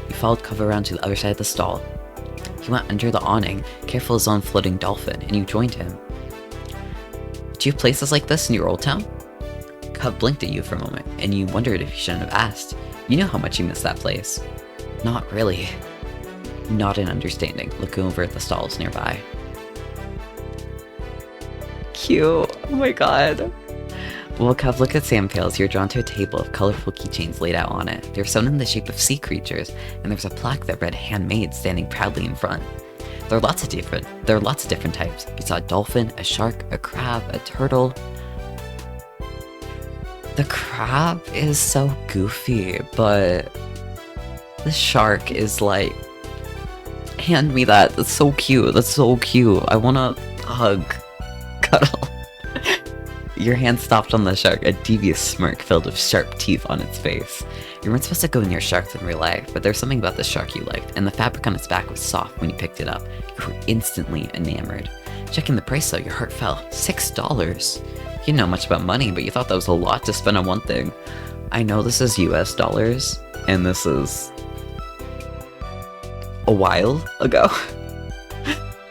You followed Cove around to the other side of the stall. He went under the awning, careful of his own floating dolphin, and you joined him. Do you have places like this in your old town? Cub blinked at you for a moment, and you wondered if you shouldn't have asked. You know how much you missed that place. Not really. Not an understanding, looking over at the stalls nearby. Cute. Oh my god. Well, Cub, look at Sam Pails. You're drawn to a table of colorful keychains laid out on it. They're sewn in the shape of sea creatures, and there's a plaque that read "Handmade" standing proudly in front. There are lots of different types. You saw a dolphin, a shark, a crab, a turtle. The crab is so goofy, but the shark is like, hand me that. That's so cute. That's so cute. I wanna hug, cuddle. Your hand stopped on the shark, a devious smirk filled with sharp teeth on its face. You weren't supposed to go near sharks in real life, but there's something about the shark you liked, and the fabric on its back was soft when you picked it up. You were instantly enamored. Checking the price though, your heart fell. $6. You didn't know much about money, but you thought that was a lot to spend on one thing. I know this is US dollars, and this is a while ago.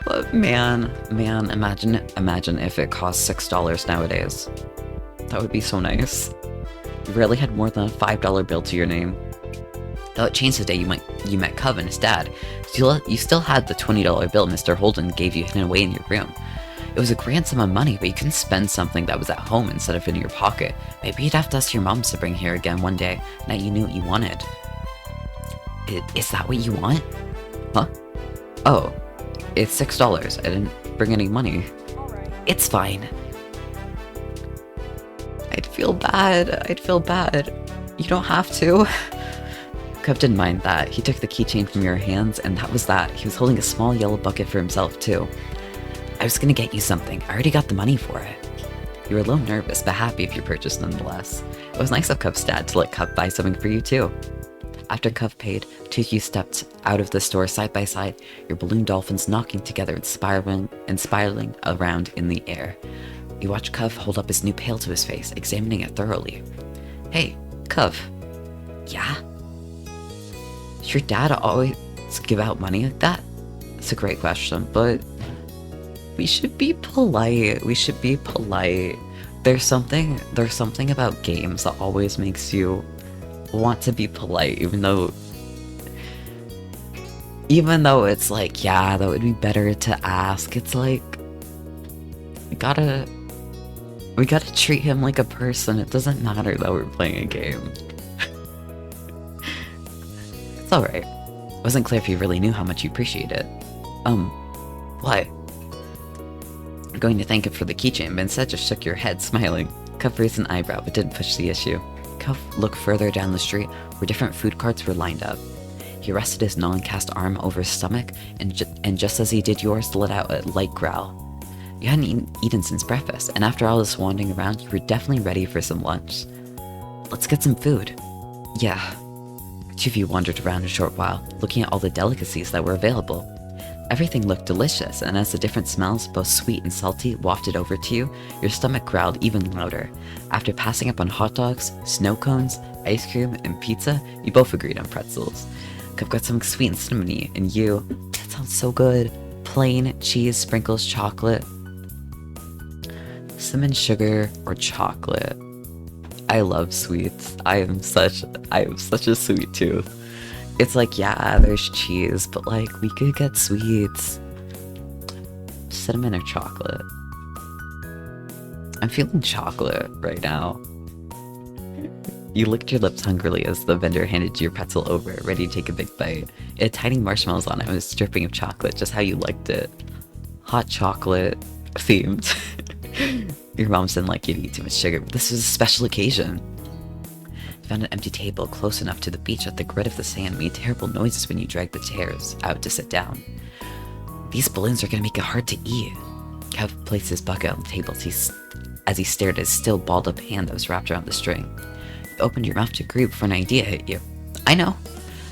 But man, imagine if it cost $6 nowadays. That would be so nice. You rarely had more than a $5 bill to your name. Though it changed the day you met Cub and his dad. You still had the $20 bill Mr. Holden gave you hidden away in your room. It was a grand sum of money, but you couldn't spend something that was at home instead of in your pocket. Maybe you'd have to ask your mom to bring here again one day, now you knew what you wanted. Is that what you want? Huh? Oh. It's $6. I didn't bring any money. Alright. It's fine. I'd feel bad. You don't have to. Cub didn't mind that. He took the keychain from your hands, and that was that. He was holding a small yellow bucket for himself, too. I was gonna get you something. I already got the money for it. You were a little nervous, but happy of your purchase nonetheless. It was nice of Cub's dad to let Cub buy something for you, too. After Cub paid, two of you stepped out of the store side by side, your balloon dolphins knocking together and spiraling around in the air. You watched Cub hold up his new pail to his face, examining it thoroughly. Hey, Cub. Yeah? Does your dad always give out money like that? That's a great question, but we should be polite. There's something about games that always makes you want to be polite, even though it's like, yeah, that would be better to ask. It's like, we gotta treat him like a person. It doesn't matter that we're playing a game. It's alright. It wasn't clear if you really knew how much you appreciate it. What? I'm going to thank him for the keychain, but instead just shook your head, smiling. Cuff raised an eyebrow but didn't push the issue. Cuff looked further down the street where different food carts were lined up. He rested his non-cast arm over his stomach, and just as he did yours, let out a light growl. You hadn't eaten since breakfast, and after all this wandering around, you were definitely ready for some lunch. Let's get some food. Yeah. The two of you wandered around a short while, looking at all the delicacies that were available. Everything looked delicious, and as the different smells, both sweet and salty, wafted over to you, your stomach growled even louder. After passing up on hot dogs, snow cones, ice cream, and pizza, you both agreed on pretzels. I've got something sweet and cinnamony, and you... That sounds so good. Plain, cheese, sprinkles, chocolate. Cinnamon, sugar, or chocolate. I love sweets. I have such a sweet tooth. It's like, yeah, there's cheese, but like, we could get sweets. Cinnamon or chocolate? I'm feeling chocolate right now. You licked your lips hungrily as the vendor handed you your pretzel over, ready to take a big bite. It had tiny marshmallows on it and was dripping of chocolate, just how you liked it. Hot chocolate themed. Your mom didn't like you to eat too much sugar, but this was a special occasion. You found an empty table close enough to the beach that the grit of the sand made terrible noises when you dragged the chairs out to sit down. These balloons are gonna make it hard to eat. Kev placed his bucket on the table as he stared at his still balled up hand that was wrapped around the string. You opened your mouth to agree before an idea hit you. I know.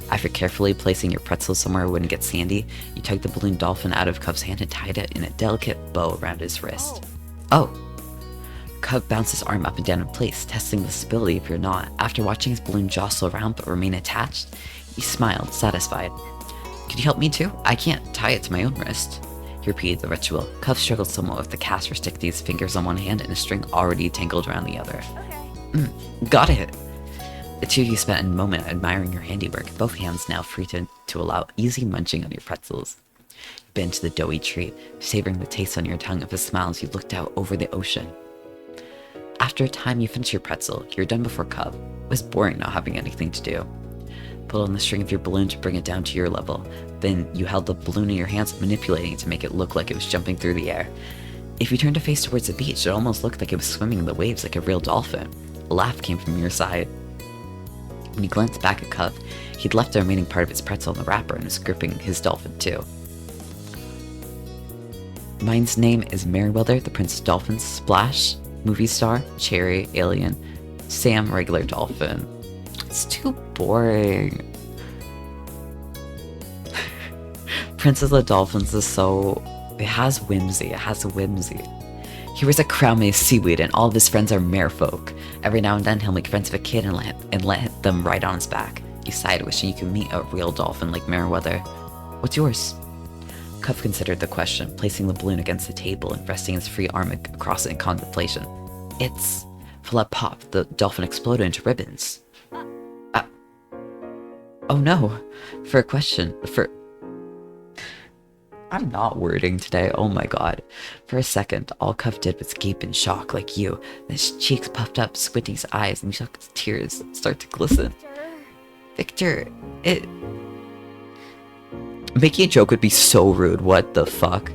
After carefully placing your pretzel somewhere it wouldn't get sandy, you tugged the balloon dolphin out of Cub's hand and tied it in a delicate bow around his wrist. Oh. Cub bounced his arm up and down in place, testing the stability of your knot. After watching his balloon jostle around but remain attached, he smiled, satisfied. Could you help me too? I can't tie it to my own wrist. He repeated the ritual. Cub struggled somewhat with the cast for sticking his fingers on one hand and a string already tangled around the other. Okay. Got it! The two of you spent a moment admiring your handiwork, both hands now free to allow easy munching on your pretzels. You bit into the doughy treat, savoring the taste on your tongue of a smile as you looked out over the ocean. After a time you finished your pretzel, you were done before Cub. It was boring not having anything to do. Pulled on the string of your balloon to bring it down to your level. Then you held the balloon in your hands, manipulating it to make it look like it was jumping through the air. If you turned to face towards the beach, it almost looked like it was swimming in the waves like a real dolphin. A laugh came from your side. When you glanced back at Cub, he'd left the remaining part of his pretzel in the wrapper and was gripping his dolphin too. Mine's name is Merryweather, the Prince of Dolphins, Splash, Movie Star, Cherry, Alien, Sam, Regular Dolphin. It's too boring. Princess of the Dolphins is so... It has whimsy. It has a whimsy. He wears a crown made of seaweed and all of his friends are merfolk. Every now and then he'll make friends with a kid and let them ride on his back. You sighed, wishing you could meet a real dolphin like Merryweather. What's yours? Cuff considered the question, placing the balloon against the table and resting his free arm across it in contemplation. It's... Flip pop, the dolphin exploded into ribbons. Oh no! For a question, I'm not wording today, oh my god. For a second, all Cuff did was gape in shock like you. Then his cheeks puffed up, squinting his eyes, and you saw his tears start to glisten. Victor, making a joke would be so rude, what the fuck?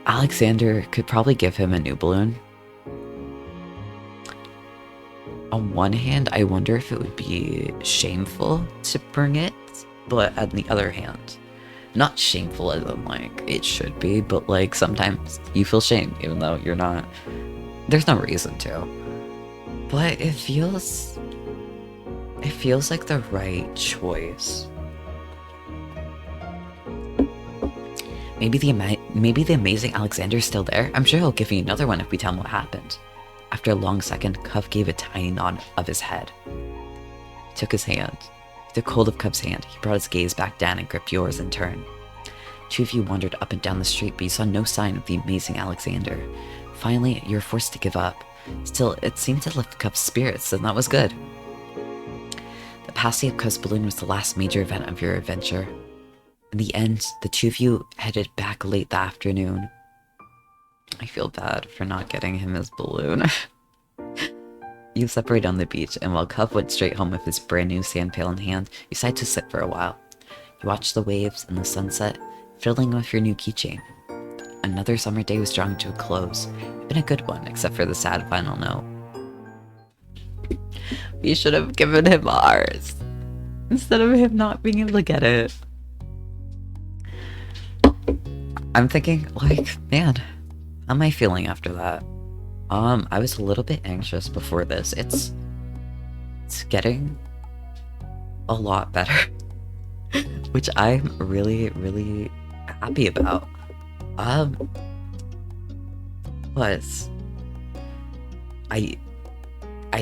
Alexander could probably give him a new balloon. On one hand, I wonder if it would be shameful to bring it, but on the other hand, not shameful as in like, it should be, but like sometimes you feel shame even though you're not, there's no reason to. But it feels like the right choice. Maybe the amazing Alexander's still there. I'm sure he'll give me another one if we tell him what happened. After a long second, Cuff gave a tiny nod of his head. He took his hand. He took hold of Cub's hand. He brought his gaze back down and gripped yours in turn. Two of you wandered up and down the street, but you saw no sign of the amazing Alexander. Finally, you were forced to give up. Still, it seemed to lift Cub's spirits, and that was good. The passing of Cub's balloon was the last major event of your adventure. In the end, the two of you headed back late that afternoon. I feel bad for not getting him his balloon. You separated on the beach, and while Cub went straight home with his brand new sand pail in hand, you decided to sit for a while. You watched the waves and the sunset, fiddling with your new keychain. another summer day was drawing to a close. Been a good one, except for the sad final note. We should have given him ours, instead of him not being able to get it. I'm thinking, like, man, how am I feeling after that? I was a little bit anxious before this. It's getting a lot better, which I'm really, really happy about. But I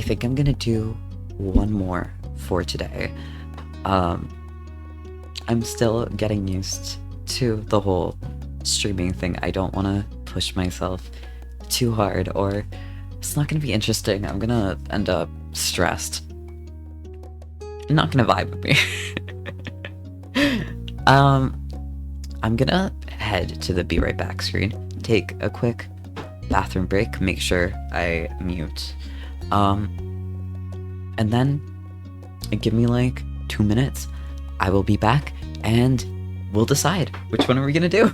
think I'm gonna do one more for today. I'm still getting used to the whole streaming thing. I don't want to push myself too hard, or it's not gonna be interesting. I'm gonna end up stressed. You're not gonna vibe with me. I'm gonna head to the be right back screen, take a quick bathroom break, make sure I mute, and then give me like 2 minutes. I will be back and we'll decide which one are we gonna do.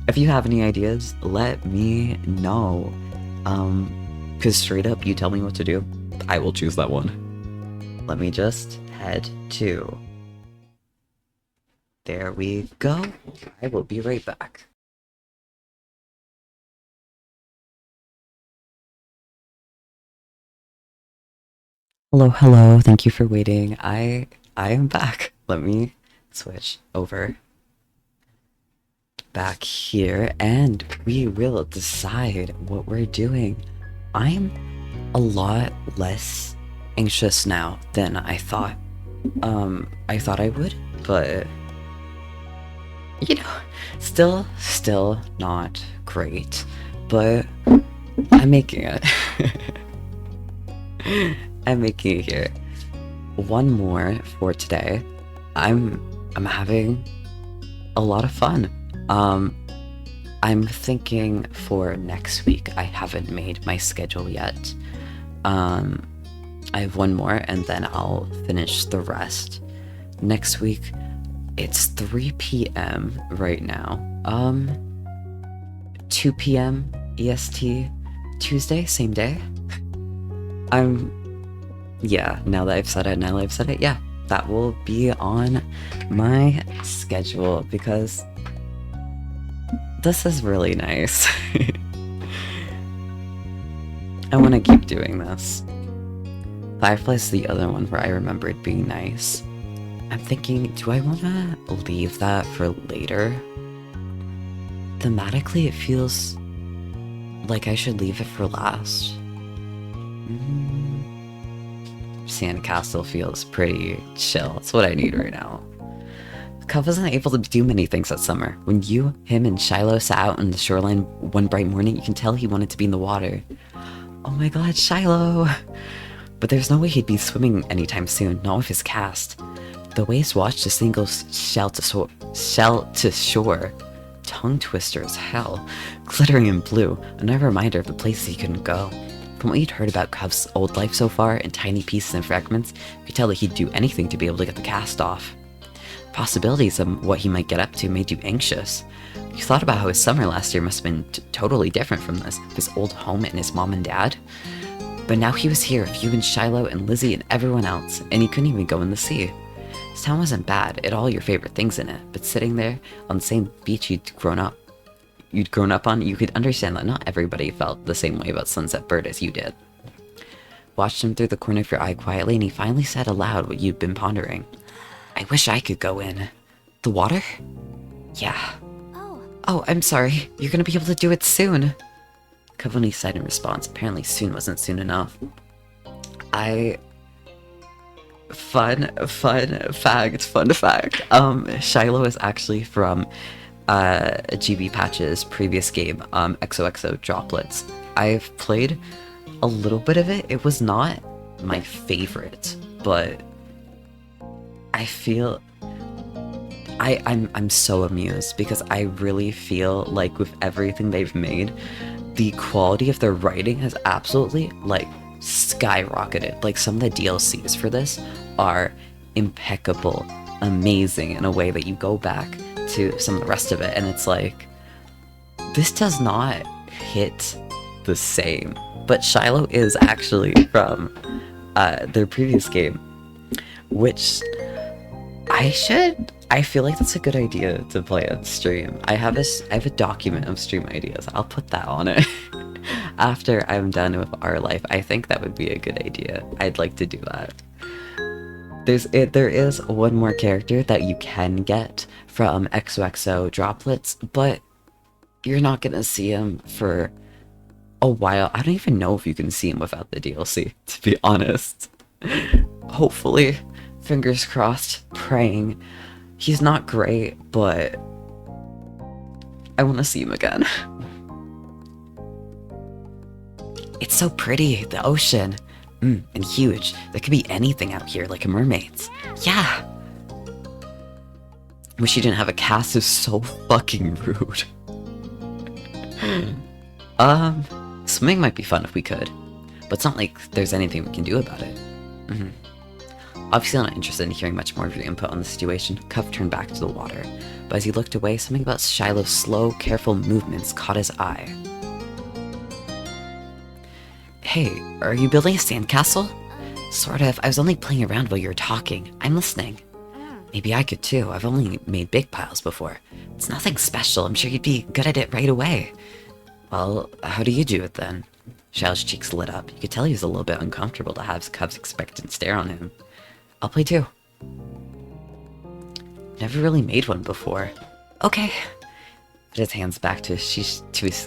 If you have any ideas, let me know. Cause straight up, you tell me what to do, I will choose that one. Let me just head to... There we go. I will be right back. Hello, hello. Thank you for waiting. I am back. Let me switch over back here and we will decide what we're doing. I'm a lot less anxious now than I thought. I thought I would, but you know, still not great, but I'm making it. I'm making it here. One more for today. I'm having a lot of fun. I'm thinking for next week. I haven't made my schedule yet. I have one more and then I'll finish the rest. Next week, it's 3 p.m. right now. 2 p.m. EST, Tuesday, same day. Yeah, now that I've said it, yeah, that will be on my schedule because this is really nice. I want to keep doing this. Firefly's the other one where I remember it being nice. I'm thinking, do I want to leave that for later? Thematically, it feels like I should leave it for last. Sandcastle feels pretty chill. It's what I need right now. Cub wasn't able to do many things that summer. When him and Shiloh sat out on the shoreline one bright morning, you can tell he wanted to be in the water. Oh my god, Shiloh! But there's no way he'd be swimming anytime soon, not with his cast. The waves watched a single shell to shore. Tongue twister as hell. Glittering in blue, another reminder of the places he couldn't go. From what you'd heard about Cub's old life so far, in tiny pieces and fragments, you could tell that he'd do anything to be able to get the cast off. Possibilities of what he might get up to made you anxious. You thought about how his summer last year must have been totally different from this, his old home and his mom and dad. But now he was here with you and Shiloh and Lizzie and everyone else, and he couldn't even go in the sea. His town wasn't bad, it had all your favorite things in it, but sitting there on the same beach you'd grown up on, you could understand that not everybody felt the same way about Sunset Bird as you did. Watched him through the corner of your eye quietly, and he finally said aloud what you'd been pondering. I wish I could go in. The water? Yeah. Oh, I'm sorry. You're gonna be able to do it soon. Cub only said in response. Apparently soon wasn't soon enough. Fun fact. Shiloh is actually from GB Patch's previous game, XOXO Droplets. I've played a little bit of it. It was not my favorite, but I feel I'm so amused because I really feel like with everything they've made, the quality of their writing has absolutely like skyrocketed. Like some of the DLCs for this are impeccable, amazing in a way that you go back to some of the rest of it and it's like, This does not hit the same, but Shiloh is actually from their previous game, which I feel like that's a good idea to play on stream. I have a document of stream ideas. I'll put that on it after I'm done with our life. I think that would be a good idea. I'd like to do that. There is one more character that you can get from XOXO droplets, but you're not gonna see him for a while. I don't even know if you can see him without the DLC, to be honest. Hopefully, fingers crossed, praying. He's not great, but I want to see him again. It's so pretty, the ocean. And huge. There could be anything out here, like mermaids. Yeah! Wish you didn't have a cast, is so fucking rude. Swimming might be fun if we could, but it's not like there's anything we can do about it. Obviously not interested in hearing much more of your input on the situation. Cuff turned back to the water, but as he looked away, something about Shiloh's slow, careful movements caught his eye. Hey, are you building a sandcastle? Sort of. I was only playing around while you were talking. I'm listening. Maybe I could too. I've only made big piles before. It's nothing special. I'm sure you'd be good at it right away. Well, how do you do it then? Shiloh's cheeks lit up. You could tell he was a little bit uncomfortable to have Cub's expectant stare on him. I'll play too. Never really made one before. Okay. Put his hands back to his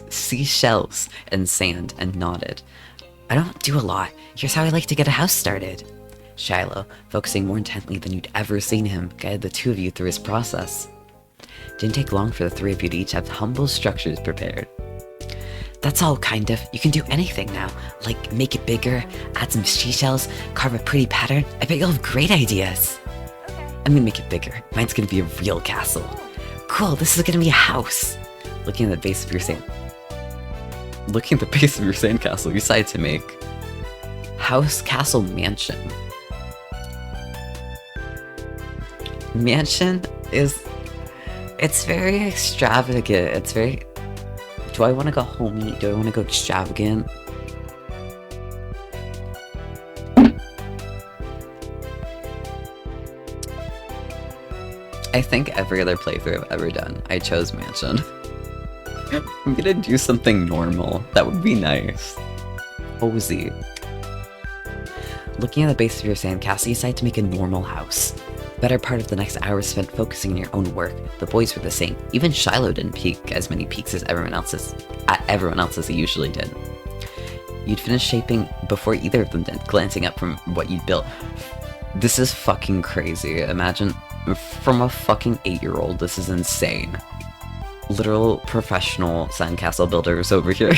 seashells and sand and nodded. I don't do a lot. Here's how I like to get a house started. Shiloh, focusing more intently than you'd ever seen him, guided the two of you through his process. Didn't take long for the three of you to each have humble structures prepared. That's all, kind of. You can do anything now. Like, make it bigger, add some seashells, carve a pretty pattern. I bet you'll have great ideas. I'm gonna make it bigger. Mine's gonna be a real castle. Cool, this is gonna be a house. Looking at the base of your sandcastle, you decided to make house, castle, mansion. Mansion it's very extravagant. It's very, do I want to go homey? Do I want to go extravagant? I think every other playthrough I've ever done, I chose mansion. I'm gonna do something normal. That would be nice. Cozy. Looking at the base of your sandcastle, you decide to make a normal house. Better part of the next hour spent focusing on your own work. The boys were the same. Even Shiloh didn't peek as many peeks as everyone else as he usually did. You'd finished shaping before either of them did, glancing up from what you'd built. This is fucking crazy. Imagine, from a fucking 8-year-old, this is insane. Literal professional sandcastle builders over here.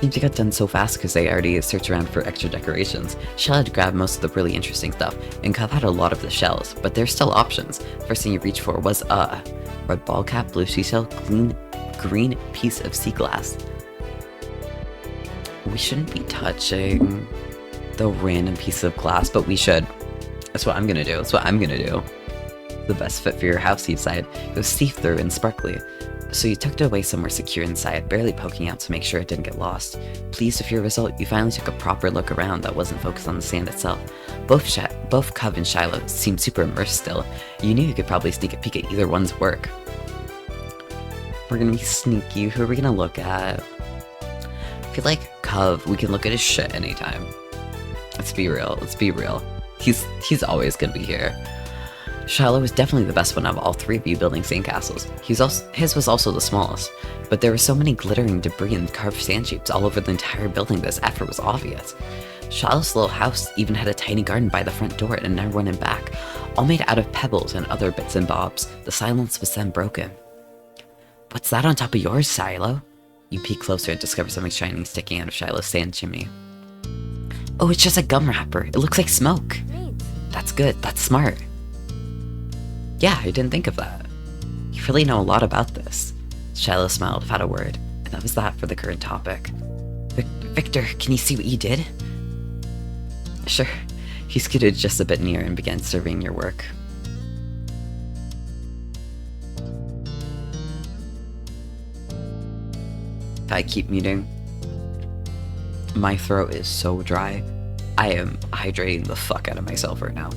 Seems to got done so fast because they already searched around for extra decorations. Shell had grabbed most of the really interesting stuff, and Cub had a lot of the shells, but there's still options. First thing you reached for was a red ball cap, blue seashell, green piece of sea glass. We shouldn't be touching the random piece of glass, but we should. That's what I'm gonna do. The best fit for your house, you decided. It was see-through and sparkly. So you tucked it away somewhere secure inside, barely poking out to make sure it didn't get lost. Pleased with your result, you finally took a proper look around that wasn't focused on the sand itself. Both Cub and Shiloh seemed super immersed still. You knew you could probably sneak a peek at either one's work. We're gonna be sneaky. Who are we gonna look at? I feel like Cub, we can look at his shit anytime. Let's be real. He's always gonna be here. Shiloh was definitely the best one of all three of you building sandcastles. His was also the smallest, but there were so many glittering debris and carved sand shapes all over the entire building this effort was obvious. Shiloh's little house even had a tiny garden by the front door and another one in back, all made out of pebbles and other bits and bobs. The silence was then broken. What's that on top of yours, Shiloh? You peek closer and discover something shiny sticking out of Shiloh's sand chimney. Oh, it's just a gum wrapper. It looks like smoke. That's good. That's smart. Yeah, I didn't think of that. You really know a lot about this. Shiloh smiled without a word, and that was that for the current topic. Victor, can you see what you did? Sure. He scooted just a bit near and began surveying your work. I keep muting. My throat is so dry. I am hydrating the fuck out of myself right now.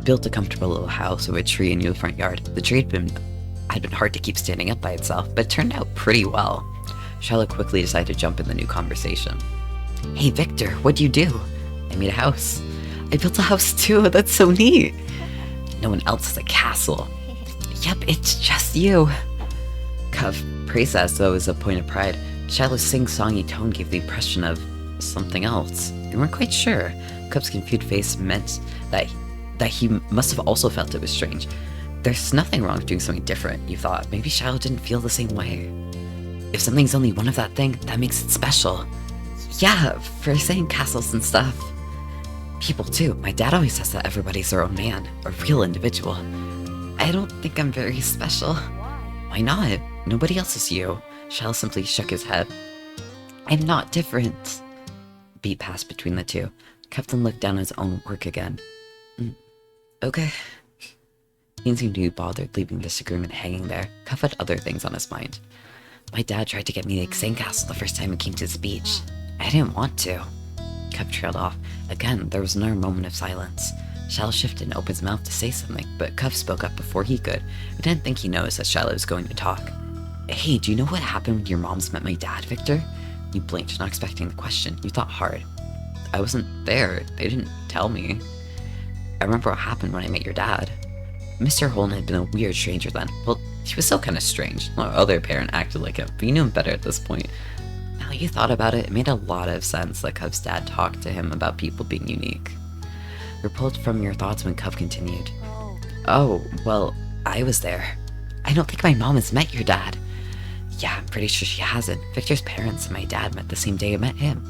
Built a comfortable little house with a tree in your front yard. The tree had been hard to keep standing up by itself, but it turned out pretty well. Charlotte quickly decided to jump in the new conversation. Hey Victor, what'd you do? I made a house. I built a house too, that's so neat. No one else has a castle. Yep, it's just you. Cov praised that as though it was a point of pride. Shiloh's sing-songy tone gave the impression of something else. We weren't quite sure. Cov's confused face meant that he must have also felt it was strange. There's nothing wrong with doing something different, you thought. Maybe Shiloh didn't feel the same way. If something's only one of that thing, that makes it special. Yeah, for saying castles and stuff. People too. My dad always says that everybody's their own man, a real individual. I don't think I'm very special. Why not? Nobody else is you. Shiloh simply shook his head. I'm not different. Beat passed between the two. Captain looked down at his own work again. Okay. He didn't seem to be bothered leaving disagreement hanging there. Cuff had other things on his mind. My dad tried to get me to sandcastle the first time it came to the beach. I didn't want to. Cuff trailed off. Again, there was another moment of silence. Shiloh shifted and opened his mouth to say something, but Cuff spoke up before he could. I didn't think he noticed that Shiloh was going to talk. Hey, do you know what happened when your moms met my dad, Victor? You blinked, not expecting the question. You thought hard. I wasn't there. They didn't tell me. I remember what happened when I met your dad. Mr. Holden had been a weird stranger then. Well, he was still kind of strange. No other parent acted like him, but you knew him better at this point. Now you thought about it, it made a lot of sense that Cov's dad talked to him about people being unique. Repelled from your thoughts when Cov continued. Oh, well, I was there. I don't think my mom has met your dad. Yeah, I'm pretty sure she hasn't. Victor's parents and my dad met the same day I met him.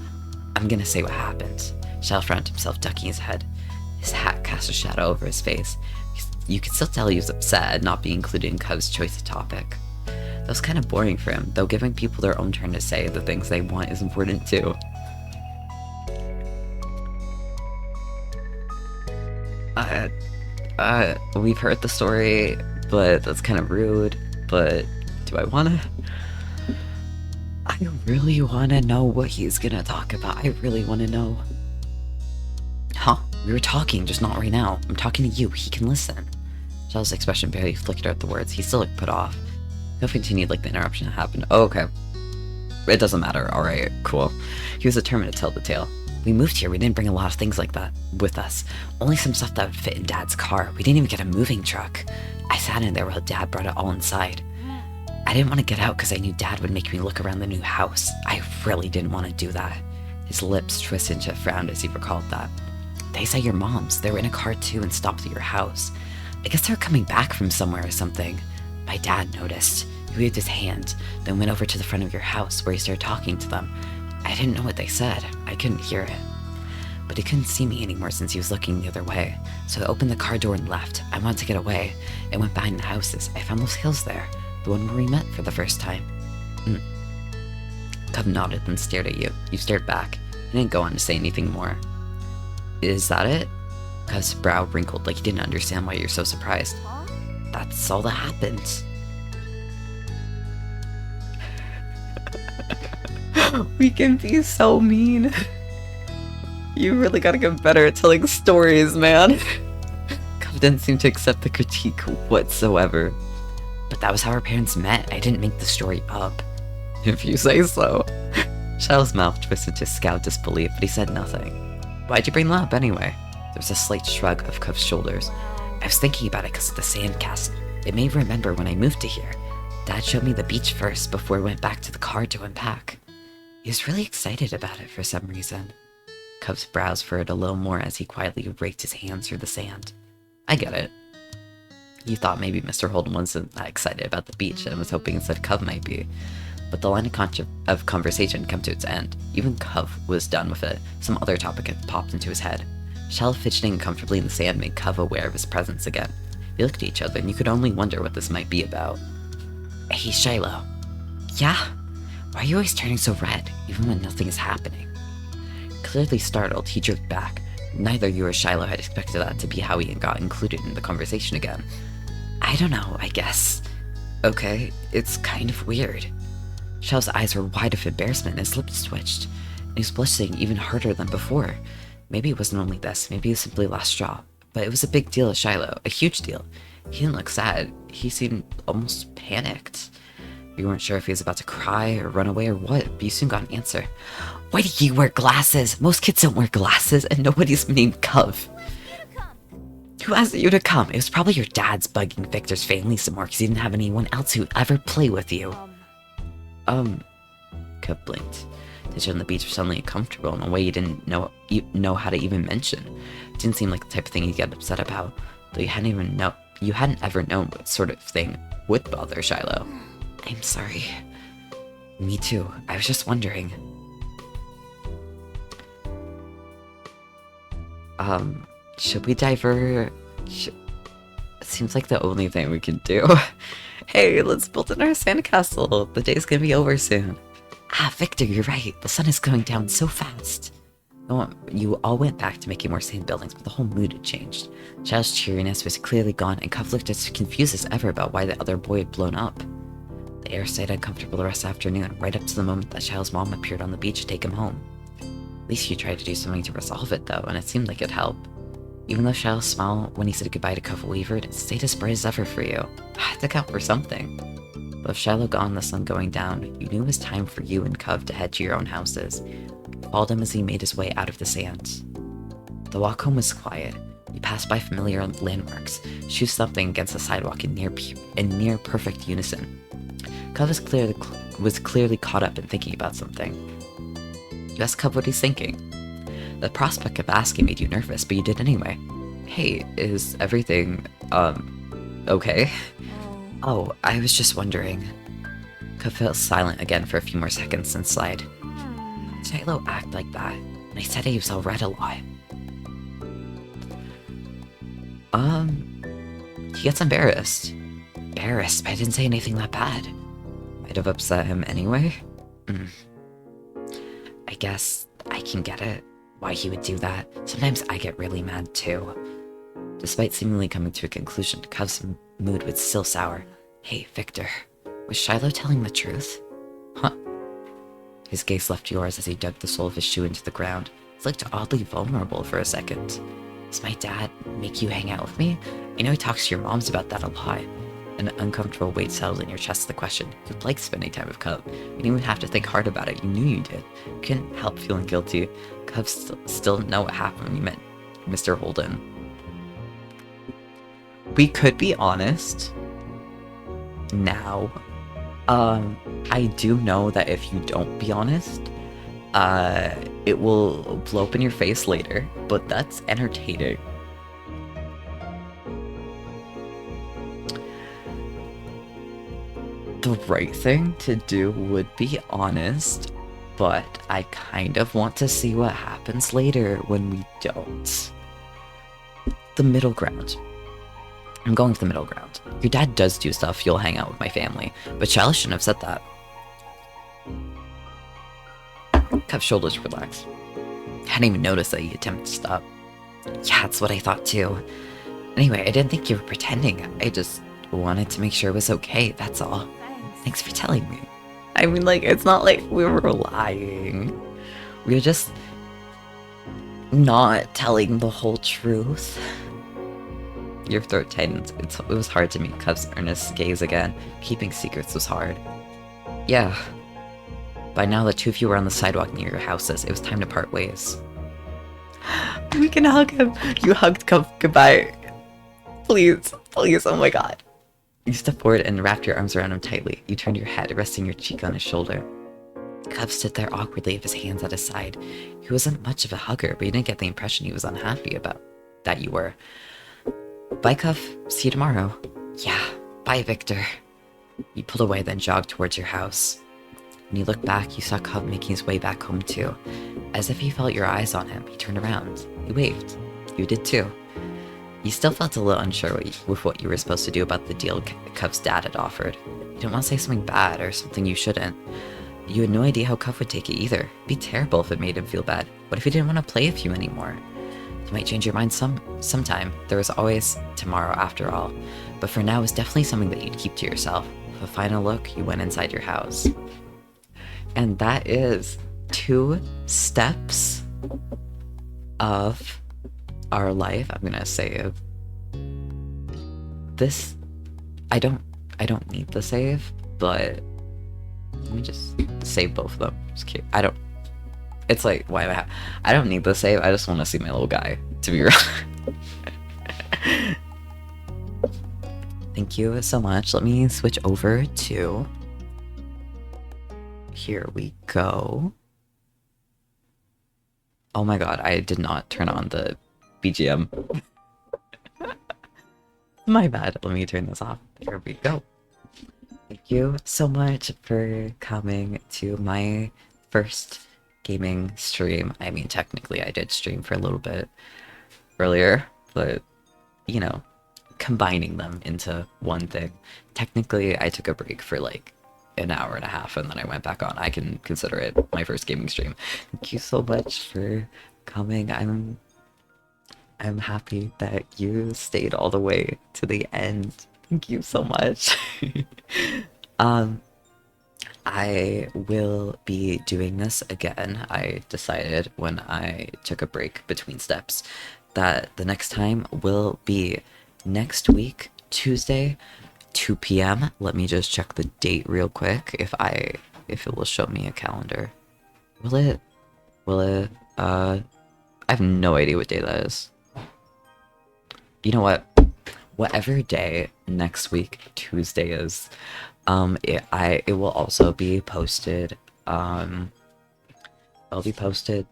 I'm gonna say what happened. Shiloh found himself ducking his head. His hat cast a shadow over his face. You could still tell he was upset at not being included in Cov's choice of topic. That was kind of boring for him, though giving people their own turn to say the things they want is important too. We've heard the story, but that's kind of rude, but do I wanna? I really wanna know what he's gonna talk about. I really wanna know. Huh? We were talking, just not right now. I'm talking to you, he can listen. Shell's expression barely flickered out the words. He still looked put off. He'll continued like the interruption had happened. Oh, okay. It doesn't matter, alright, cool. He was determined to tell the tale. We moved here, we didn't bring a lot of things like that with us. Only some stuff that would fit in Dad's car. We didn't even get a moving truck. I sat in there while Dad brought it all inside. I didn't want to get out because I knew Dad would make me look around the new house. I really didn't want to do that. His lips twisted into a frown as he recalled that. They said your moms. They were in a car too and stopped at your house. I guess they were coming back from somewhere or something. My dad noticed. He waved his hand, then went over to the front of your house where he started talking to them. I didn't know what they said. I couldn't hear it. But he couldn't see me anymore since he was looking the other way. So I opened the car door and left. I wanted to get away. I went behind the houses. I found those hills there. The one where we met for the first time. Cub nodded and stared at you. You stared back. He didn't go on to say anything more. Is that it? Cub's brow wrinkled like he didn't understand why you're so surprised. That's all that happened. We can be so mean. You really gotta get better at telling stories, man. Cub didn't seem to accept the critique whatsoever. But that was how our parents met. I didn't make the story up. If you say so. Shell's mouth twisted to scout disbelief, but he said nothing. Why'd you bring that up anyway? There was a slight shrug of Cub's shoulders. I was thinking about it because of the sandcastle. It made me remember when I moved to here. Dad showed me the beach first before we went back to the car to unpack. He was really excited about it for some reason. Cub's brows furrowed a little more as he quietly raked his hands through the sand. I get it. You thought maybe Mr. Holden wasn't that excited about the beach and was hoping instead Cub might be. But the line of conversation had come to its end. Even Cub was done with it. Some other topic had popped into his head. Shell fidgeting comfortably in the sand made Cub aware of his presence again. They looked at each other and you could only wonder what this might be about. Hey, Shiloh. Yeah? Why are you always turning so red, even when nothing is happening? Clearly startled, he jerked back. Neither you or Shiloh had expected that to be how he got included in the conversation again. I don't know, I guess. Okay, it's kind of weird. Shell's eyes were wide of embarrassment and his lips twitched. And he was blushing even harder than before. Maybe it wasn't only this, maybe it was simply last straw. But it was a big deal to Shiloh, a huge deal. He didn't look sad, he seemed almost panicked. You weren't sure if he was about to cry or run away or what, but you soon got an answer. Why do you wear glasses? Most kids don't wear glasses, and nobody's named Cove. Who asked you to come? It was probably your dad's bugging Victor's family some more because he didn't have anyone else who'd ever play with you. Cove blinked. Tension on the beach was suddenly uncomfortable in a way you didn't know how to even mention. It didn't seem like the type of thing you'd get upset about, though you hadn't ever known what sort of thing would bother Shiloh. I'm sorry. Me too. I was just wondering. Should we divert? Seems like the only thing we can do. Hey, let's build in our sandcastle. The day's gonna be over soon. Ah, Victor, you're right. The sun is going down so fast. You all went back to making more sand buildings, but the whole mood had changed. Child's cheeriness was clearly gone, and Cuff looked as confused as ever about why the other boy had blown up. The air stayed uncomfortable the rest of the afternoon, right up to the moment that Child's mom appeared on the beach to take him home. At least you tried to do something to resolve it, though, and it seemed like it'd help. Even though Child's smile when he said goodbye to Cuff wavered, it stayed as bright as ever for you. I had to count for something. But with Shiloh gone, the sun going down, you knew it was time for you and Cove to head to your own houses. You followed him as he made his way out of the sand. The walk home was quiet. You passed by familiar landmarks, shoes thumping against the sidewalk in near perfect unison. Cove was clearly caught up in thinking about something. You asked Cove what he's thinking. The prospect of asking made you nervous, but you did anyway. Hey, is everything, okay? Oh, I was just wondering. Cove fell silent again for a few more seconds and sighed. Shiloh act like that, and I said he was all red a lot. He gets embarrassed. Embarrassed, but I didn't say anything that bad. Might have upset him anyway. I guess I can get it, why he would do that. Sometimes I get really mad too. Despite seemingly coming to a conclusion, Cove's mood was still sour. Hey, Victor, was Shiloh telling the truth? Huh? His gaze left yours as he dug the sole of his shoe into the ground. He looked oddly vulnerable for a second. Does my dad make you hang out with me? I know he talks to your moms about that a lot. An uncomfortable weight settled in your chest at the question. You'd like spending time with Cove. You didn't even have to think hard about it. You knew you did. You couldn't help feeling guilty. Cove still didn't know what happened when you met Mr. Holden. We could be honest. Now. I do know that if you don't be honest, it will blow up in your face later, but that's entertaining. The right thing to do would be honest, but I kind of want to see what happens later when we don't. The middle ground. I'm going for the middle ground. Your dad does do stuff, you'll hang out with my family, but Charlie shouldn't have said that. Cov's shoulders relaxed. I hadn't even noticed that he attempted to stop. Yeah, that's what I thought too. Anyway, I didn't think you were pretending. I just wanted to make sure it was okay, that's all. Thanks for telling me. I mean, like, it's not like we were lying. We were just not telling the whole truth. Your throat tightened. It was hard to meet Cov's earnest gaze again. Keeping secrets was hard. Yeah. By now, the two of you were on the sidewalk near your houses. It was time to part ways. We can hug him. You hugged Cove goodbye. Please, please, oh my god. You stepped forward and wrapped your arms around him tightly. You turned your head, resting your cheek on his shoulder. Cove stood there awkwardly with his hands at his side. He wasn't much of a hugger, but you didn't get the impression he was unhappy about that you were. Bye, Cove. See you tomorrow. Yeah, bye, Victor. You pulled away, then jogged towards your house. When you looked back, you saw Cove making his way back home too. As if he felt your eyes on him, he turned around. He waved. You did too. You still felt a little unsure with what you were supposed to do about the deal Cove's dad had offered. You didn't want to say something bad or something you shouldn't. You had no idea how Cove would take it either. It'd be terrible if it made him feel bad. What if he didn't want to play with you anymore? You might change your mind sometime. There was always tomorrow after all. But for now, it was definitely something that you'd keep to yourself. With a final look, you went inside your house. And that is 2 steps of our life. I'm gonna save this. I don't need the save, but let me just save both of them. It's cute. It's like, why do I don't need the save. I just want to see my little guy, to be real. Thank you so much. Let me switch over to, here we go. Oh my god, I did not turn on the BGM. My bad. Let me turn this off. Here we go. Thank you so much for coming to my first gaming stream. I mean, technically I did stream for a little bit earlier, but, you know, combining them into one thing. Technically, I took a break for like an hour and a half and then I went back on. I can consider it my first gaming stream. Thank you so much for coming. I'm happy that you stayed all the way to the end. Thank you so much. I will be doing this again. I decided when I took a break between steps that the next time will be next week, Tuesday, 2 p.m. Let me just check the date real quick if it will show me a calendar. Will it? I have no idea what day that is. You know what? Whatever day next week, Tuesday is, it will also be posted, it'll be posted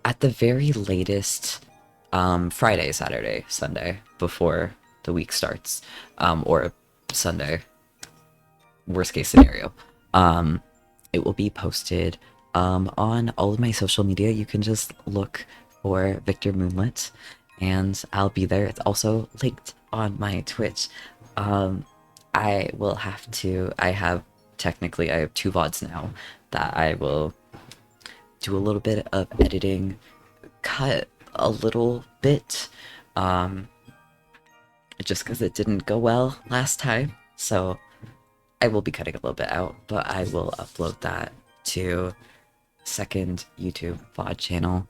at the very latest, Friday, Saturday, Sunday, before the week starts, or Sunday, worst case scenario. It will be posted, on all of my social media. You can just look for Victor Moonlit, and I'll be there. It's also linked on my Twitch. I will have to, I have 2 VODs now that I will do a little bit of editing, cut a little bit, just because it didn't go well last time, so I will be cutting a little bit out, but I will upload that to second YouTube VOD channel,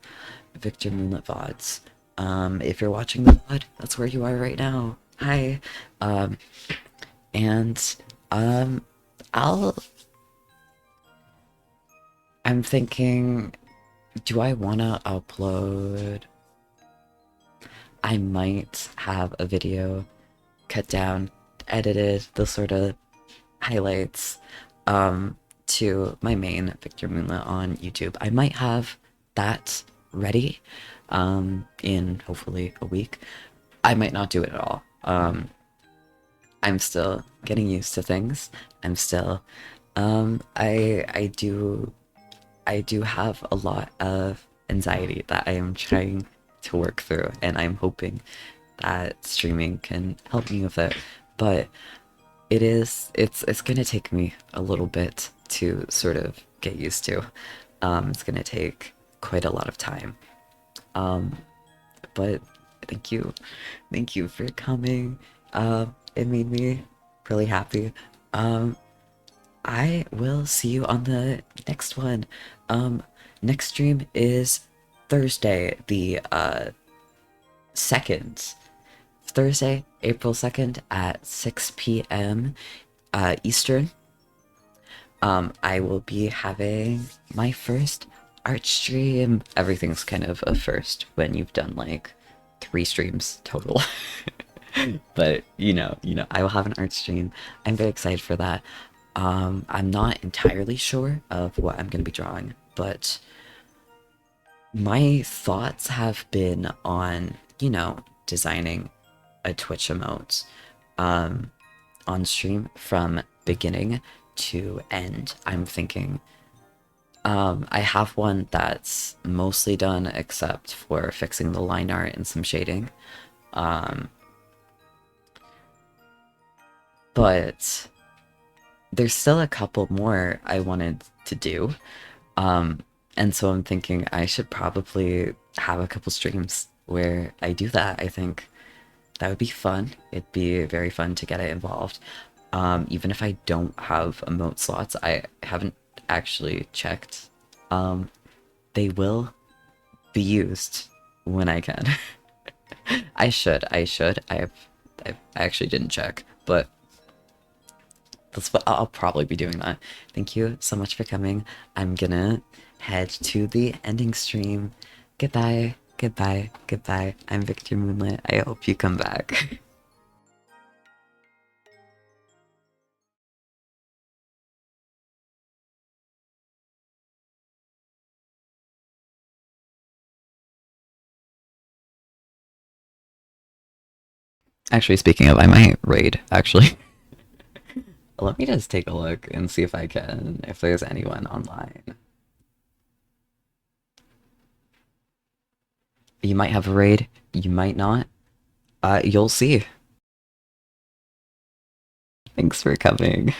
Victor Moonlit VODs. If you're watching the VOD, that's where you are right now. Hi. I'm thinking, do I wanna upload? I might have a video cut down, edited, the sort of highlights, to my main Victor Moonlit on YouTube. I might have that ready, in hopefully a week. I might not do it at all. I'm still getting used to things. I'm still, I do have a lot of anxiety that I am trying to work through, and I'm hoping that streaming can help me with it. But it's gonna take me a little bit to sort of get used to. It's gonna take quite a lot of time. But thank you for coming. It made me really happy. I will see you on the next one. Next stream is Thursday, the 2nd. Thursday, April 2nd at 6 p.m. Eastern. I will be having my first art stream. Everything's kind of a first when you've done like 3 streams total. But you know, I will have an art stream. I'm very excited for that. I'm not entirely sure of what I'm going to be drawing, but my thoughts have been on, designing a Twitch emote on stream from beginning to end. I'm thinking I have one that's mostly done except for fixing the line art and some shading. But there's still a couple more I wanted to do. And so I'm thinking I should probably have a couple streams where I do that. I think that would be fun. It'd be very fun to get it involved. Even if I don't have emote slots, I haven't actually checked. They will be used when I can. I actually didn't check, but that's what I'll probably be doing that. Thank you so much for coming. I'm gonna head to the ending stream. Goodbye, goodbye, goodbye. I'm Victor Moonlit. I hope you come back. Actually, speaking of, I might raid, actually. Let me just take a look and see if there's anyone online. You might have a raid, you might not. You'll see. Thanks for coming.